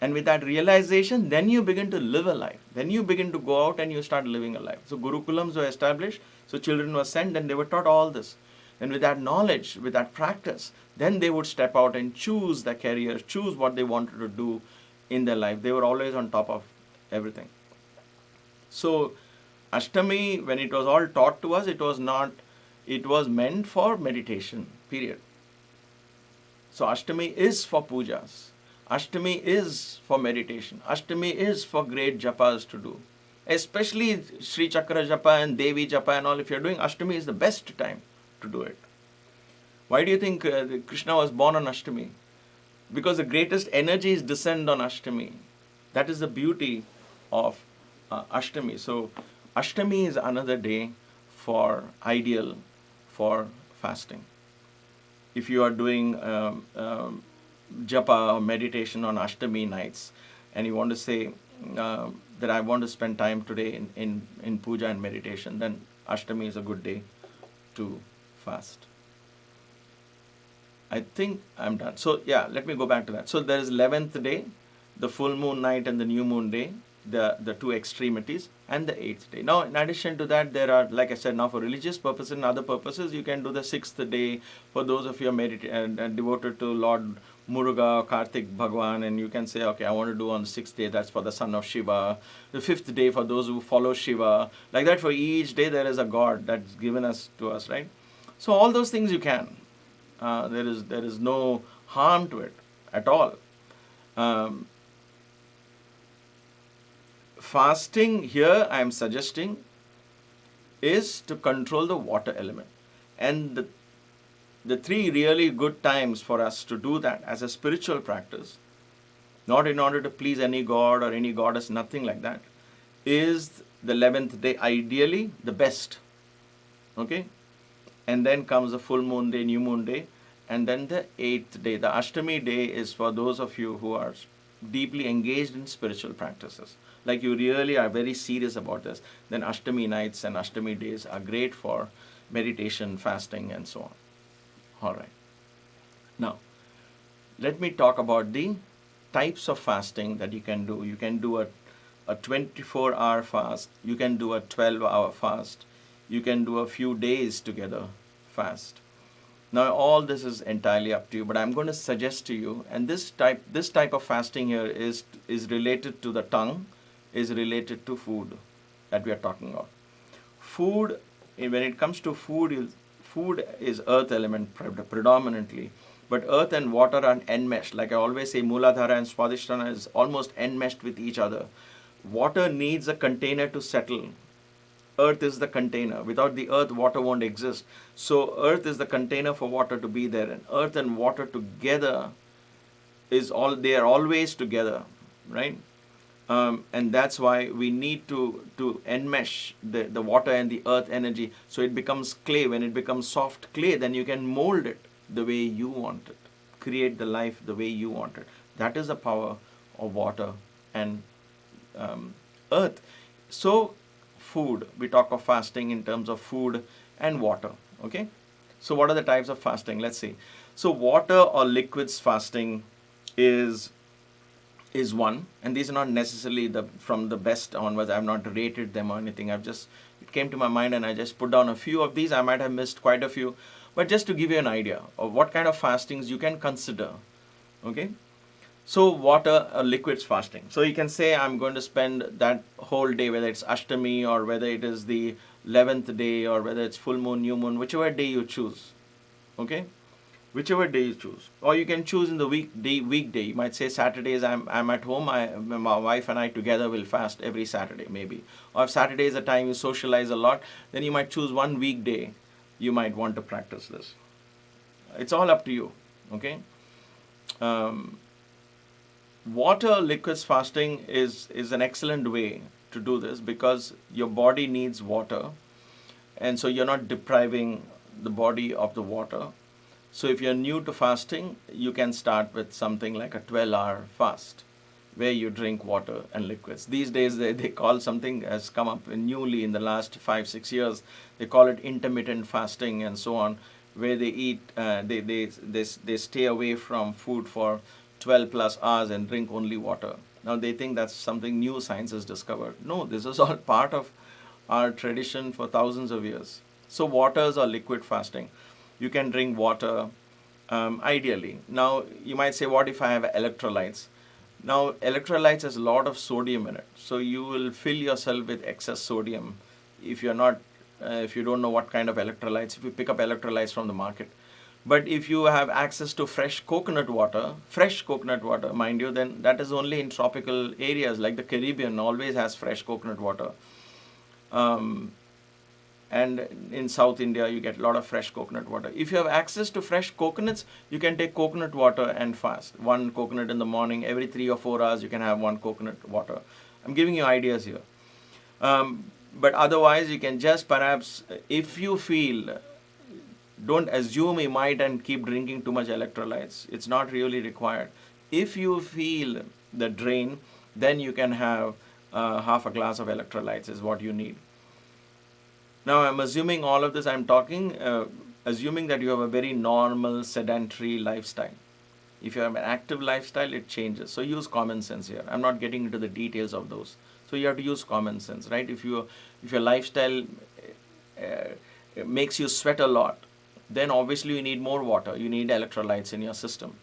And with that realization, then you begin to live a life. Then you begin to go out and you start living a life. So Gurukulams were established, so children were sent and they were taught all this. And with that knowledge, with that practice, then they would step out and choose their career, choose what they wanted to do in their life. They were always on top of everything. So Ashtami, when it was all taught to us, it was meant for meditation, period. So Ashtami is for pujas. Ashtami is for meditation. Ashtami is for great japas to do. Especially Sri Chakra japa and Devi japa and all. If you're doing Ashtami, is the best time to do it. Why do you think Krishna was born on Ashtami? Because the greatest energies descend on Ashtami. That is the beauty of Ashtami. So Ashtami is another day ideal for fasting. If you are doing japa or meditation on Ashtami nights, and you want to say that I want to spend time today in puja and meditation, then Ashtami is a good day to fast. I think I'm done. So yeah, let me go back to that. So there is 11th day, the full moon night and the new moon day, the two extremities, and the 8th day. Now, in addition to that, there are, like I said, now for religious purposes and other purposes, you can do the 6th day for those of you who are devoted to Lord Muruga or Kartik Bhagwan, and you can say, okay, I want to do on the 6th day, that's for the son of Shiva. The 5th day for those who follow Shiva. Like that, for each day there is a god that's given to us, right? So all those things you can. There is no harm to it at all. Fasting here, I am suggesting, is to control the water element. And the three really good times for us to do that as a spiritual practice, not in order to please any god or any goddess, nothing like that, is the 11th day, ideally the best. Okay? And then comes the full moon day, new moon day, and then the 8th day. The Ashtami day is for those of you who are deeply engaged in spiritual practices. Like you really are very serious about this, then Ashtami nights and Ashtami days are great for meditation, fasting, and so on. All right. Now, let me talk about the types of fasting that you can do. You can do a 24-hour fast. You can do a 12-hour fast. You can do a few days together fast. Now, all this is entirely up to you, but I'm going to suggest to you, and this type of fasting here is related to the tongue, is related to food that we are talking about. Food, when it comes to food is earth element predominantly, but earth and water are enmeshed. Like I always say, Mooladhara and Swadhisthana is almost enmeshed with each other. Water needs a container to settle. Earth is the container. Without the earth, water won't exist. So earth is the container for water to be there. And earth and water together they are always together, right? And that's why we need to enmesh the water and the earth energy so it becomes clay. When it becomes soft clay, then you can mold it the way you want it. Create the life the way you want it. That is the power of water and earth. So food, we talk of fasting in terms of food and water. Okay, so what are the types of fasting? Let's see. So water or liquids fasting is one, and these are not necessarily from the best onwards. I've not rated them or anything. It came to my mind and I just put down a few of these. I might have missed quite a few, but just to give you an idea of what kind of fastings you can consider. Okay, so water or liquids fasting. So you can say I'm going to spend that whole day, whether it's Ashtami or whether it is the 11th day or whether it's full moon, new moon, whichever day you choose. Okay, whichever day you choose, or you can choose in the weekday. You might say Saturdays I'm at home. My wife and I together will fast every Saturday, maybe. Or if Saturday is a time you socialize a lot, then you might choose one weekday. You might want to practice this. It's all up to you. Okay. Water liquids fasting is an excellent way to do this because your body needs water, and so you're not depriving the body of the water. So if you're new to fasting, you can start with something like a 12-hour fast where you drink water and liquids. These days they call something has come up newly in the last 5-6 years. They call it intermittent fasting and so on, where they eat, they stay away from food for 12 plus hours and drink only water. Now they think that's something new science has discovered. No, this is all part of our tradition for thousands of years. So waters or liquid fasting. You can drink water ideally. Now you might say, what if I have electrolytes? Now electrolytes has a lot of sodium in it. So you will fill yourself with excess sodium if you're not, if you don't know what kind of electrolytes, if you pick up electrolytes from the market. But if you have access to fresh coconut water, mind you, then that is only in tropical areas like the Caribbean always has fresh coconut water. And in South India, you get a lot of fresh coconut water. If you have access to fresh coconuts, you can take coconut water and fast. One coconut in the morning, every 3 or 4 hours, you can have one coconut water. I'm giving you ideas here. But otherwise, you can just perhaps, if you feel Don't assume you might and keep drinking too much electrolytes. It's not really required. If you feel the drain, then you can have half a glass of electrolytes is what you need. Now I'm assuming all of this I'm talking, assuming that you have a very normal sedentary lifestyle. If you have an active lifestyle, it changes. So use common sense here. I'm not getting into the details of those. So you have to use common sense, right? If your lifestyle makes you sweat a lot, then obviously you need more water. You need electrolytes in your system.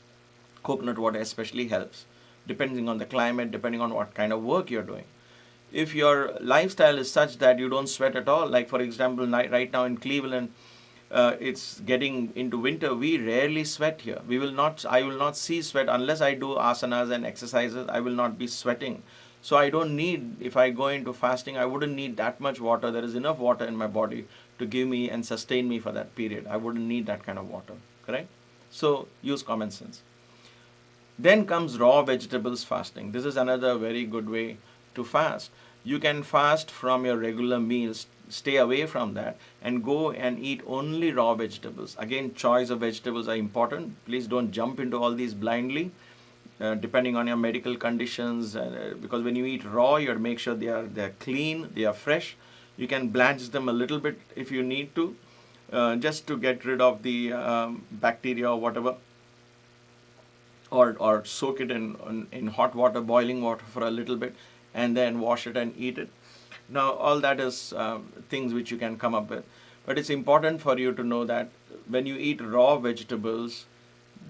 Coconut water especially helps, depending on the climate, depending on what kind of work you're doing. If your lifestyle is such that you don't sweat at all, like for example, right now in Cleveland, it's getting into winter, we rarely sweat here. I will not see sweat unless I do asanas and exercises. I will not be sweating. So I don't need, if I go into fasting, I wouldn't need that much water. There is enough water in my body to give me and sustain me for that period. I wouldn't need that kind of water, correct? So use common sense. Then comes raw vegetables fasting. This is another very good way to fast. You can fast from your regular meals, stay away from that, and go and eat only raw vegetables. Again, choice of vegetables are important. Please don't jump into all these blindly, depending on your medical conditions. Because when you eat raw, you have to make sure they're clean, they are fresh. You can blanch them a little bit if you need to, just to get rid of the bacteria or whatever. Or soak it in hot water, boiling water for a little bit, and then wash it and eat it. Now, all that is things which you can come up with. But it's important for you to know that when you eat raw vegetables,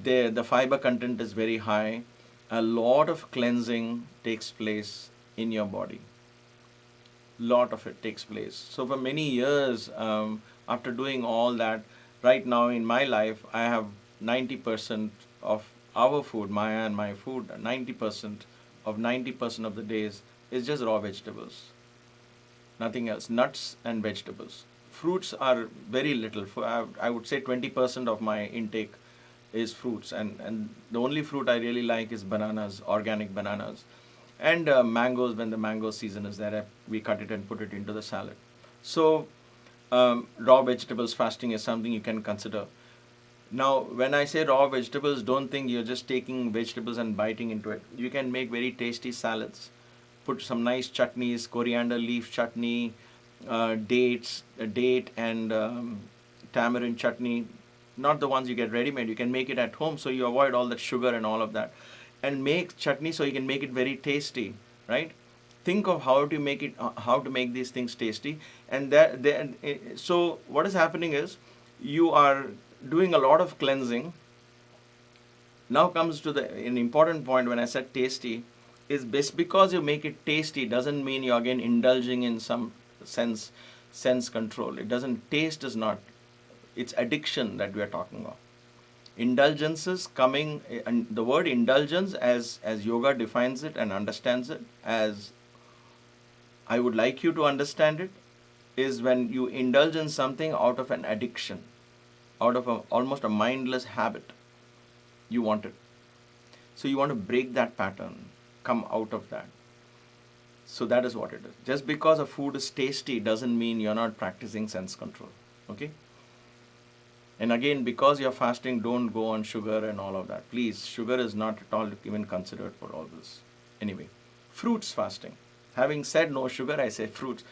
the fiber content is very high. A lot of cleansing takes place in your body. Lot of it takes place. So for many years, after doing all that, right now in my life, I have 90% of our food, Maya and my food, 90% of the days is just raw vegetables. Nothing else. Nuts and vegetables. Fruits are very little. I would say 20% of my intake is fruits. And the only fruit I really like is bananas, organic bananas. And mangoes, when the mango season is there, we cut it and put it into the salad. So raw vegetables fasting is something you can consider. Now, when I say raw vegetables, don't think you're just taking vegetables and biting into it. You can make very tasty salads. Put some nice chutneys, coriander leaf chutney, date and tamarind chutney. Not the ones you get ready-made. You can make it at home, so you avoid all that sugar and all of that. And make chutney so you can make it very tasty, right? Think of how to make these things tasty. And so what is happening is you are doing a lot of cleansing. Now comes to an important point. When I said tasty, is just because you make it tasty doesn't mean you're again indulging in some sense control. It doesn't, taste is not, it's addiction that we are talking about. Indulgences coming, and the word indulgence as yoga defines it and understands it, as I would like you to understand it, is when you indulge in something out of an addiction, out of almost a mindless habit. You want it. So you want to break that pattern, come out of that. So that is what it is. Just because a food is tasty doesn't mean you're not practicing sense control. Okay? And again, because you're fasting, don't go on sugar and all of that. Please, sugar is not at all even considered for all this. Anyway, fruits fasting. Having said no sugar, I say fruits.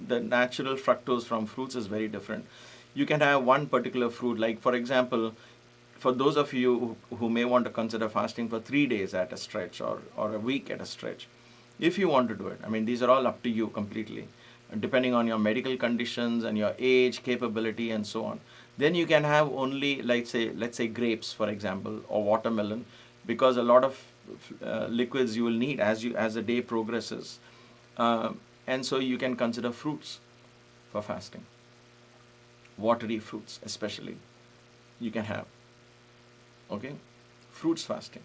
The natural fructose from fruits is very different. You can have one particular fruit, like for example, for those of you who may want to consider fasting for 3 days at a stretch or a week at a stretch, if you want to do it, I mean, these are all up to you completely, depending on your medical conditions and your age, capability, and so on. Then you can have only, let's say grapes, for example, or watermelon, because a lot of liquids you will need as the day progresses. And so you can consider fruits for fasting. Watery fruits especially you can have. Okay? Fruits fasting.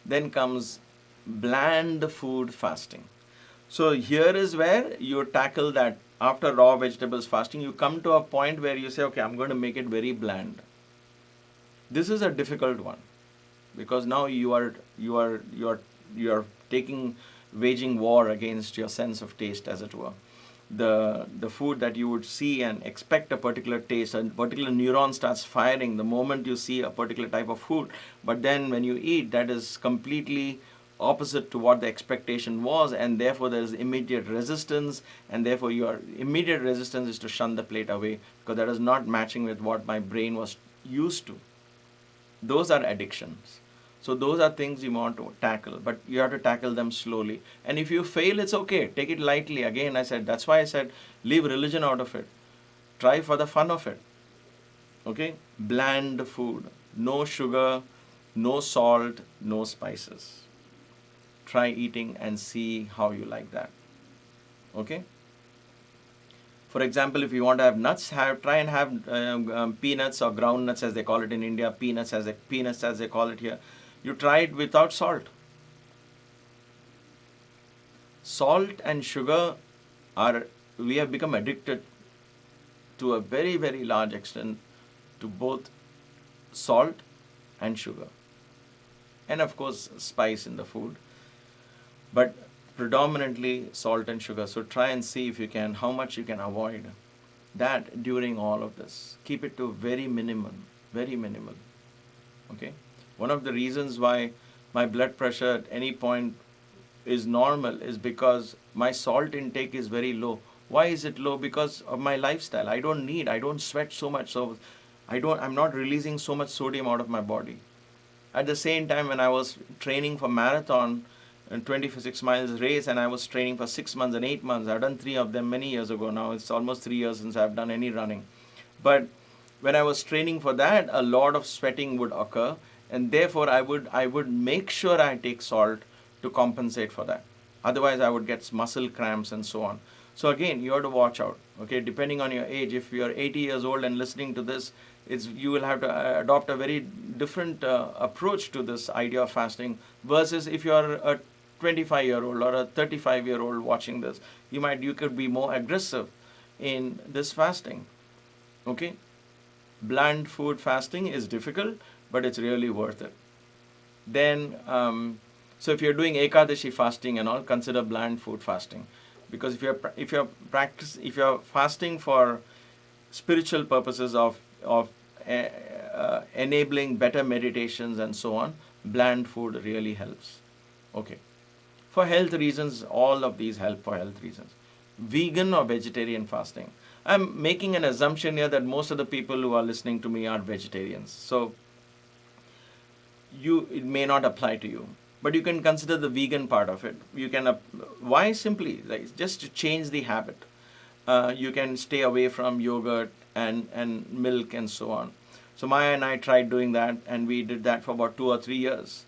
Then comes bland food fasting. So here is where you tackle that. After raw vegetables fasting, you come to a point where you say, okay, I'm going to make it very bland. This is a difficult one, because now you are waging war against your sense of taste, as it were. the food that you would see and expect a particular taste, a particular neuron starts firing the moment you see a particular type of food. But then when you eat, that is completely opposite to what the expectation was, and therefore there is immediate resistance, and therefore your immediate resistance is to shun the plate away because that is not matching with what my brain was used to. Those are addictions. So those are things you want to tackle, but you have to tackle them slowly. And if you fail, it's okay. Take it lightly. Again, I said, that's why I said, leave religion out of it. Try for the fun of it. Okay? Bland food. No sugar, no salt, no spices. Try eating and see how you like that. Okay? For example, if you want to have nuts, try and have peanuts or ground nuts as they call it in India, peanuts as they call it here. You try it without salt. Salt and sugar we have become addicted to a very, very large extent to both salt and sugar. And of course, spice in the food. But predominantly salt and sugar. So try and see if you can, how much you can avoid that during all of this. Keep it to very minimal. Okay? One of the reasons why my blood pressure at any point is normal is because my salt intake is very low. Why is it low? Because of my lifestyle. I don't sweat so much, so I'm not releasing so much sodium out of my body. At the same time, when I was training for marathon and 26 miles race, and I was training for 6 months and 8 months, I've done 3 of them many years ago now. It's almost 3 years since I've done any running. But when I was training for that, a lot of sweating would occur, and therefore I would make sure I take salt to compensate for that. Otherwise, I would get muscle cramps and so on. So again, you have to watch out. Okay, depending on your age, if you are 80 years old and listening to this, you will have to adopt a very different approach to this idea of fasting versus if you are a 25-year-old or a 35-year-old watching this. You could be more aggressive in this fasting. Okay, bland food fasting is difficult, but it's really worth it. Then, so if you're doing Ekadashi fasting and all, consider bland food fasting, because if you're fasting for spiritual purposes of enabling better meditations and so on, bland food really helps. Okay, for health reasons, all of these help for health reasons. Vegan or vegetarian fasting. I'm making an assumption here that most of the people who are listening to me are vegetarians. So it may not apply to you, but you can consider the vegan part of it. You can why? Simply just to change the habit. You can stay away from yogurt and milk and so on. So Maya and I tried doing that, and we did that for about 2 or 3 years,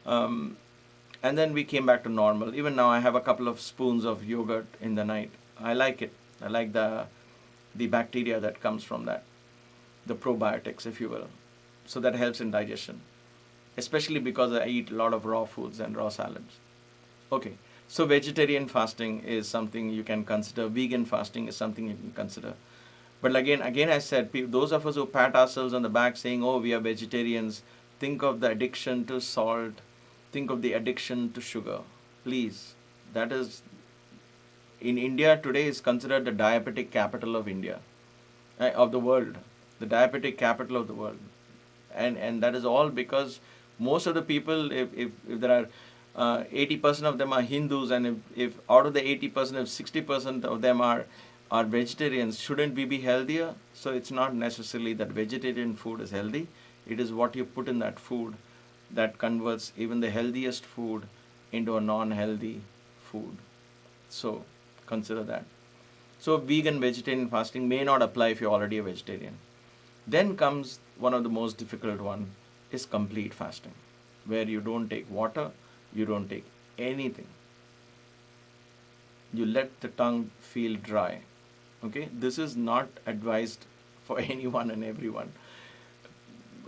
and then we came back to normal. Even now, I have a couple of spoons of yogurt in the night. I like it. I like the bacteria that comes from that, the probiotics, if you will. So that helps in digestion, especially because I eat a lot of raw foods and raw salads. Okay, so vegetarian fasting is something you can consider. Vegan fasting is something you can consider. But again, I said, those of us who pat ourselves on the back saying, oh, we are vegetarians, think of the addiction to salt, think of the addiction to sugar. Please, that is, in India today is considered the diabetic capital of India, of the world, the diabetic capital of the world. And that is all because most of the people, if there are 80% of them are Hindus, and if out of the 80%, if 60% of them are vegetarians, shouldn't we be healthier? So it's not necessarily that vegetarian food is healthy. It is what you put in that food that converts even the healthiest food into a non-healthy food. So consider that. So vegan, vegetarian fasting may not apply if you're already a vegetarian. Then comes one of the most difficult one, is complete fasting, where you don't take water, you don't take anything. You let the tongue feel dry. Okay, this is not advised for anyone and everyone.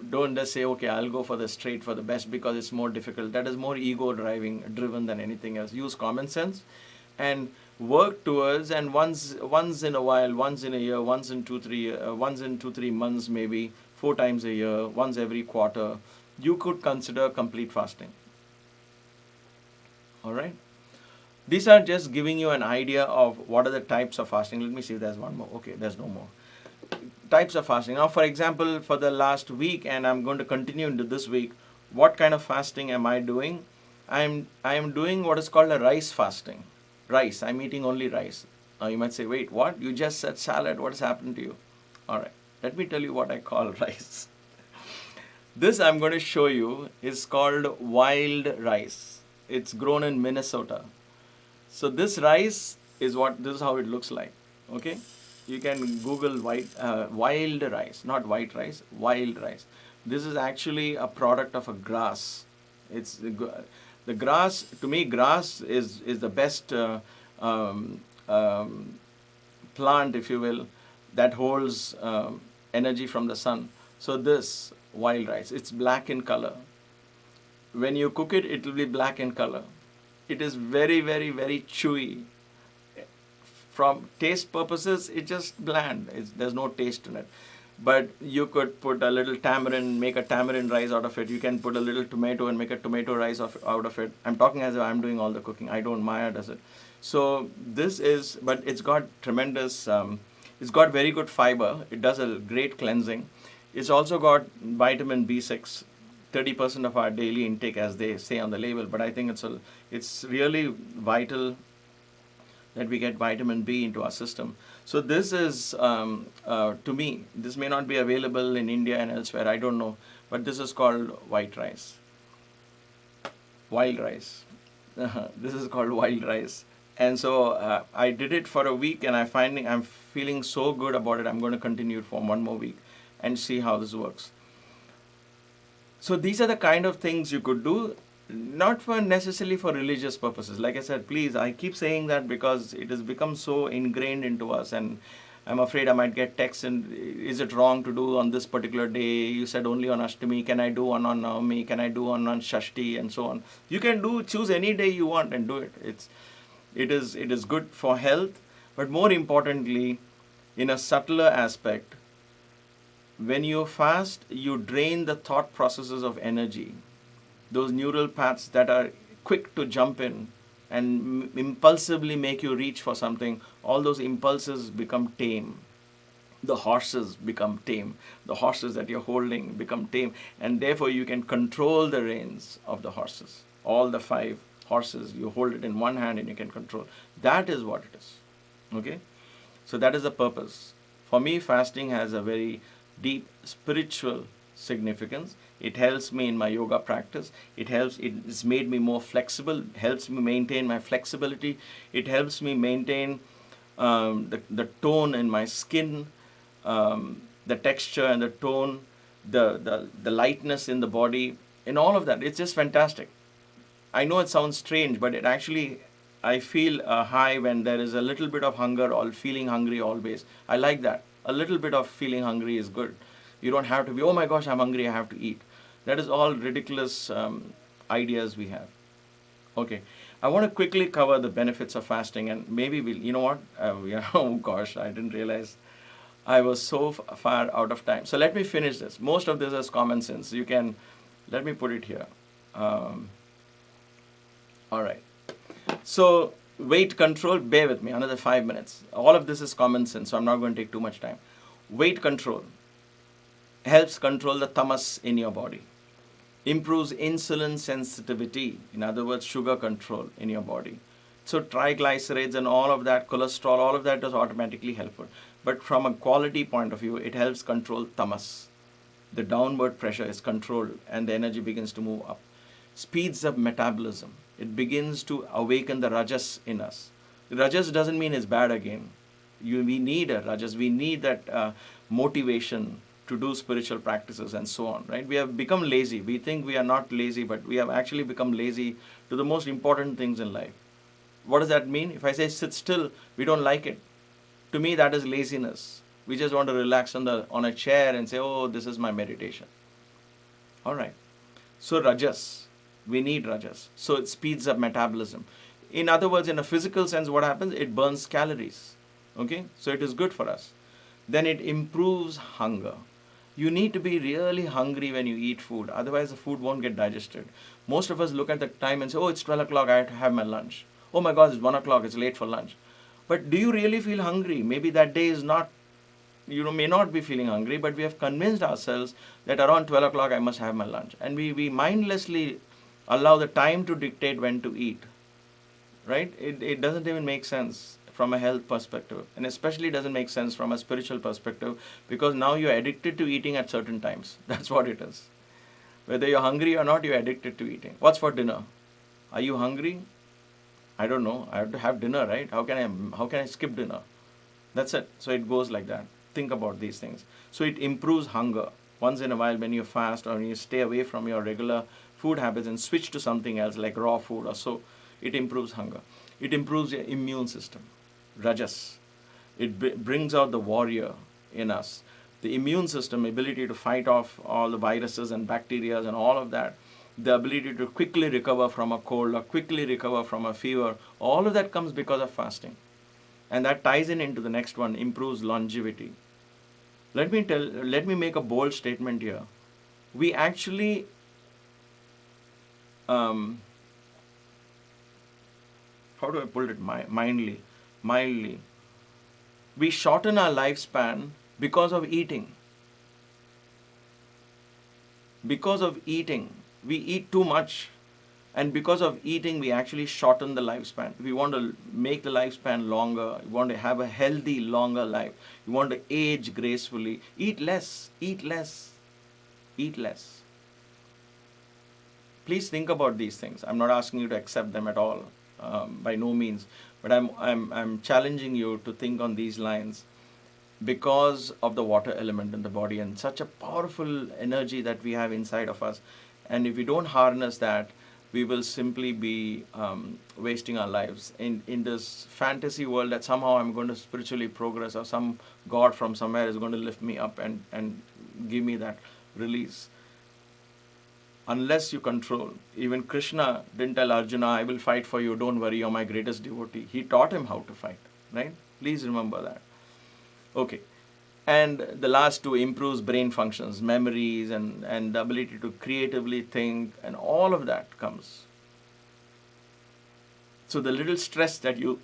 Don't just say, okay, I'll go for the straight, for the best, because it's more difficult. That is more ego driven than anything else. Use common sense and work towards, and once in a while, once in a year, once in 2-3 months, maybe 4 times a year, once every quarter, you could consider complete fasting. All right. These are just giving you an idea of what are the types of fasting. Let me see if there's one more. Okay, there's no more. Types of fasting. Now, for example, for the last week, and I'm going to continue into this week, what kind of fasting am I doing? I am doing what is called a rice fasting. Rice. I'm eating only rice. Now you might say, wait, what? You just said salad. What has happened to you? All right. Let me tell you what I call rice. This I'm going to show you is called wild rice. It's grown in Minnesota. So this rice is this is how it looks like. Okay, you can Google wild rice, not white rice, wild rice. This is actually a product of a grass. It's the grass. To me, grass is the best plant, if you will, that holds energy from the sun. So this wild rice, it's black in color. When you cook it, it will be black in color. It is very, very, very chewy. From taste purposes, it's just bland. There's no taste in it. But you could put a little tamarind, make a tamarind rice out of it. You can put a little tomato and make a tomato rice out of it. I'm talking as if I'm doing all the cooking. I don't. Maya does it. So this is, but it's got tremendous, it's got very good fiber. It does a great cleansing. It's also got vitamin B6, 30% of our daily intake, as they say on the label. But I think it's really vital that we get vitamin B into our system. So this is, to me, this may not be available in India and elsewhere, I don't know, but this is called white rice. Wild rice. This is called wild rice. And so I did it for a week, and I'm feeling so good about it. I'm going to continue it for one more week and see how this works. So these are the kind of things you could do, not necessarily for religious purposes. Like I said, please, I keep saying that because it has become so ingrained into us, and I'm afraid I might get texts, and is it wrong to do on this particular day? You said only on Ashtami. Can I do one on Navami? Can I do one on Shashti? And so on. You can choose any day you want and do it. It is good for health, but more importantly, in a subtler aspect, when you fast, you drain the thought processes of energy. Those neural paths that are quick to jump in and impulsively make you reach for something, all those impulses become tame. The horses become tame. The horses that you're holding become tame. And therefore, you can control the reins of the horses. All the 5 horses, you hold it in one hand and you can control. That is what it is. Okay? So that is the purpose. For me, fasting has a very deep spiritual significance. It helps me in my yoga practice. It's made me more flexible, helps me maintain my flexibility. It helps me maintain the tone in my skin, the texture and the tone, the lightness in the body, and all of that. It's just fantastic. I know it sounds strange, but it actually, I feel a high when there is a little bit of hunger or feeling hungry always. I like that. A little bit of feeling hungry is good. You don't have to be, oh my gosh, I'm hungry, I have to eat. That is all ridiculous ideas we have. Okay, I want to quickly cover the benefits of fasting, and maybe you know what? Oh gosh, I didn't realize I was so far out of time. So let me finish this. Most of this is common sense. Let me put it here. All right. So weight control, bear with me, another 5 minutes. All of this is common sense, so I'm not going to take too much time. Weight control helps control the tamas in your body. Improves insulin sensitivity, in other words, sugar control in your body. So triglycerides and all of that, cholesterol, all of that is automatically helpful. But from a quality point of view, it helps control tamas. The downward pressure is controlled and the energy begins to move up. Speeds up metabolism. It begins to awaken the rajas in us. The rajas doesn't mean it's bad again. We need a rajas. We need that motivation to do spiritual practices and so on, right? We have become lazy. We think we are not lazy, but we have actually become lazy to the most important things in life. What does that mean? If I say sit still, we don't like it. To me, that is laziness. We just want to relax on a chair and say, oh, this is my meditation. All right. So rajas, we need rajas. So it speeds up metabolism. In other words, in a physical sense, what happens? It burns calories. Okay? So it is good for us. Then it improves hunger. You need to be really hungry when you eat food. Otherwise, the food won't get digested. Most of us look at the time and say, oh, it's 12 o'clock, I have to have my lunch. Oh my God, it's 1 o'clock, it's late for lunch. But do you really feel hungry? Maybe that day is not, may not be feeling hungry, but we have convinced ourselves that around 12 o'clock I must have my lunch. And we mindlessly allow the time to dictate when to eat, right? It doesn't even make sense from a health perspective, and especially doesn't make sense from a spiritual perspective, because now you're addicted to eating at certain times. That's what it is. Whether you're hungry or not, you're addicted to eating. What's for dinner? Are you hungry? I don't know. I have to have dinner, right? How can I skip dinner? That's it. So it goes like that. Think about these things. So it improves hunger. Once in a while when you fast or you stay away from your regular food habits and switch to something else like raw food or so, it improves hunger. It improves your immune system. Rajas. It brings out the warrior in us. The immune system, ability to fight off all the viruses and bacteria and all of that, the ability to quickly recover from a cold or quickly recover from a fever, all of that comes because of fasting. And that ties into the next one, improves longevity. Let me make a bold statement here. We actually how do I put it mildly? We shorten our lifespan because of eating. Because of eating. We eat too much, and because of eating, we actually shorten the lifespan. We want to make the lifespan longer. We want to have a healthy, longer life. We want to age gracefully. Eat less. Eat less. Eat less. Please think about these things. I'm not asking you to accept them at all, by no means. But I'm challenging you to think on these lines, because of the water element in the body and such a powerful energy that we have inside of us. And if we don't harness that, we will simply be wasting our lives in this fantasy world that somehow I'm going to spiritually progress, or some God from somewhere is going to lift me up and give me that release. Unless you control. Even Krishna didn't tell Arjuna, I will fight for you, don't worry, you're my greatest devotee. He taught him how to fight, right? Please remember that. Okay. And the last two, improves brain functions, memories, and the ability to creatively think, and all of that comes. So the little stress that you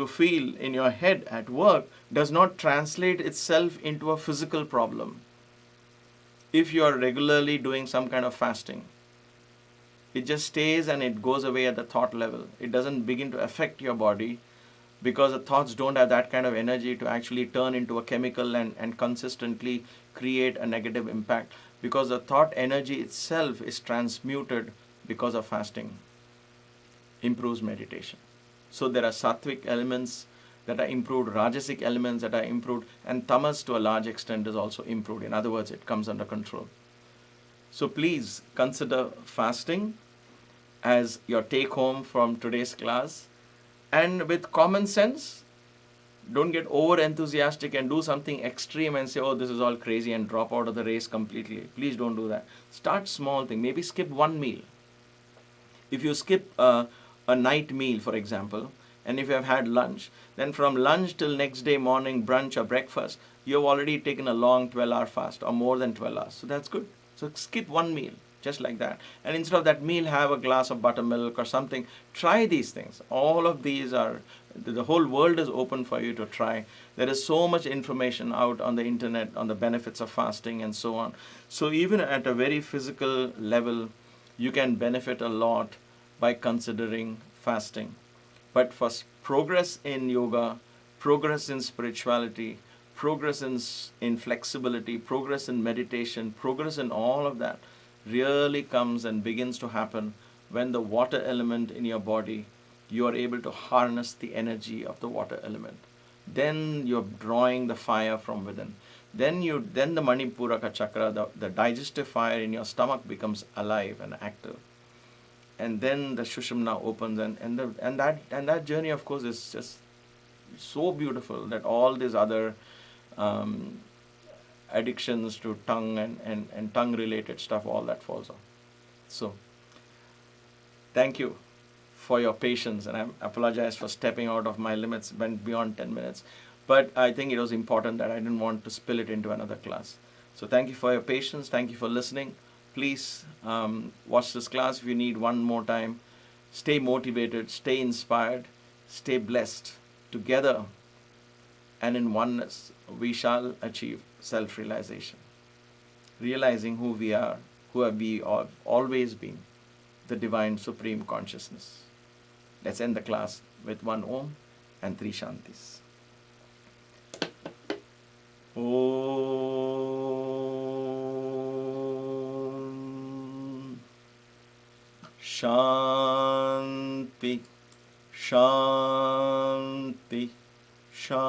feel in your head at work does not translate itself into a physical problem. If you are regularly doing some kind of fasting, it just stays and it goes away at the thought level. It doesn't begin to affect your body, because the thoughts don't have that kind of energy to actually turn into a chemical and consistently create a negative impact, because the thought energy itself is transmuted because of fasting. Improves meditation. So there are sattvic elements that are improved, rajasic elements that are improved, and tamas to a large extent is also improved. In other words, it comes under control. So please consider fasting as your take home from today's class. And with common sense, don't get over enthusiastic and do something extreme and say, oh, this is all crazy, and drop out of the race completely. Please don't do that. Start small thing. Maybe skip one meal. If you skip a night meal, for example, and if you have had lunch, then from lunch till next day morning, brunch or breakfast, you have already taken a long 12-hour fast or more than 12 hours. So that's good. So skip one meal. Just like that. And instead of that meal, have a glass of buttermilk or something. Try these things. All of these are, the whole world is open for you to try. There is so much information out on the internet on the benefits of fasting and so on. So even at a very physical level, you can benefit a lot by considering fasting. But for progress in yoga, progress in spirituality, progress in flexibility, progress in meditation, progress in all of that, really comes and begins to happen when the water element in your body, you are able to harness the energy of the water element. Then you're drawing the fire from within. Then the Manipuraka chakra, the digestive fire in your stomach becomes alive and active. And then the Sushumna opens, and that journey, of course, is just so beautiful that all these other addictions to tongue and tongue related stuff, all that falls off. So thank you for your patience, and I apologize for stepping out of my limits, went beyond 10 minutes, but I think it was important that I didn't want to spill it into another class. So thank you for your patience, thank you for listening. Please watch this class if you need one more time. Stay motivated, stay inspired, stay blessed. Together and in oneness, we shall achieve self-realization. Realizing who we are, who we have always been, the divine supreme consciousness. Let's end the class with one Om and three Shantis. Om Shanti Shanti Shanti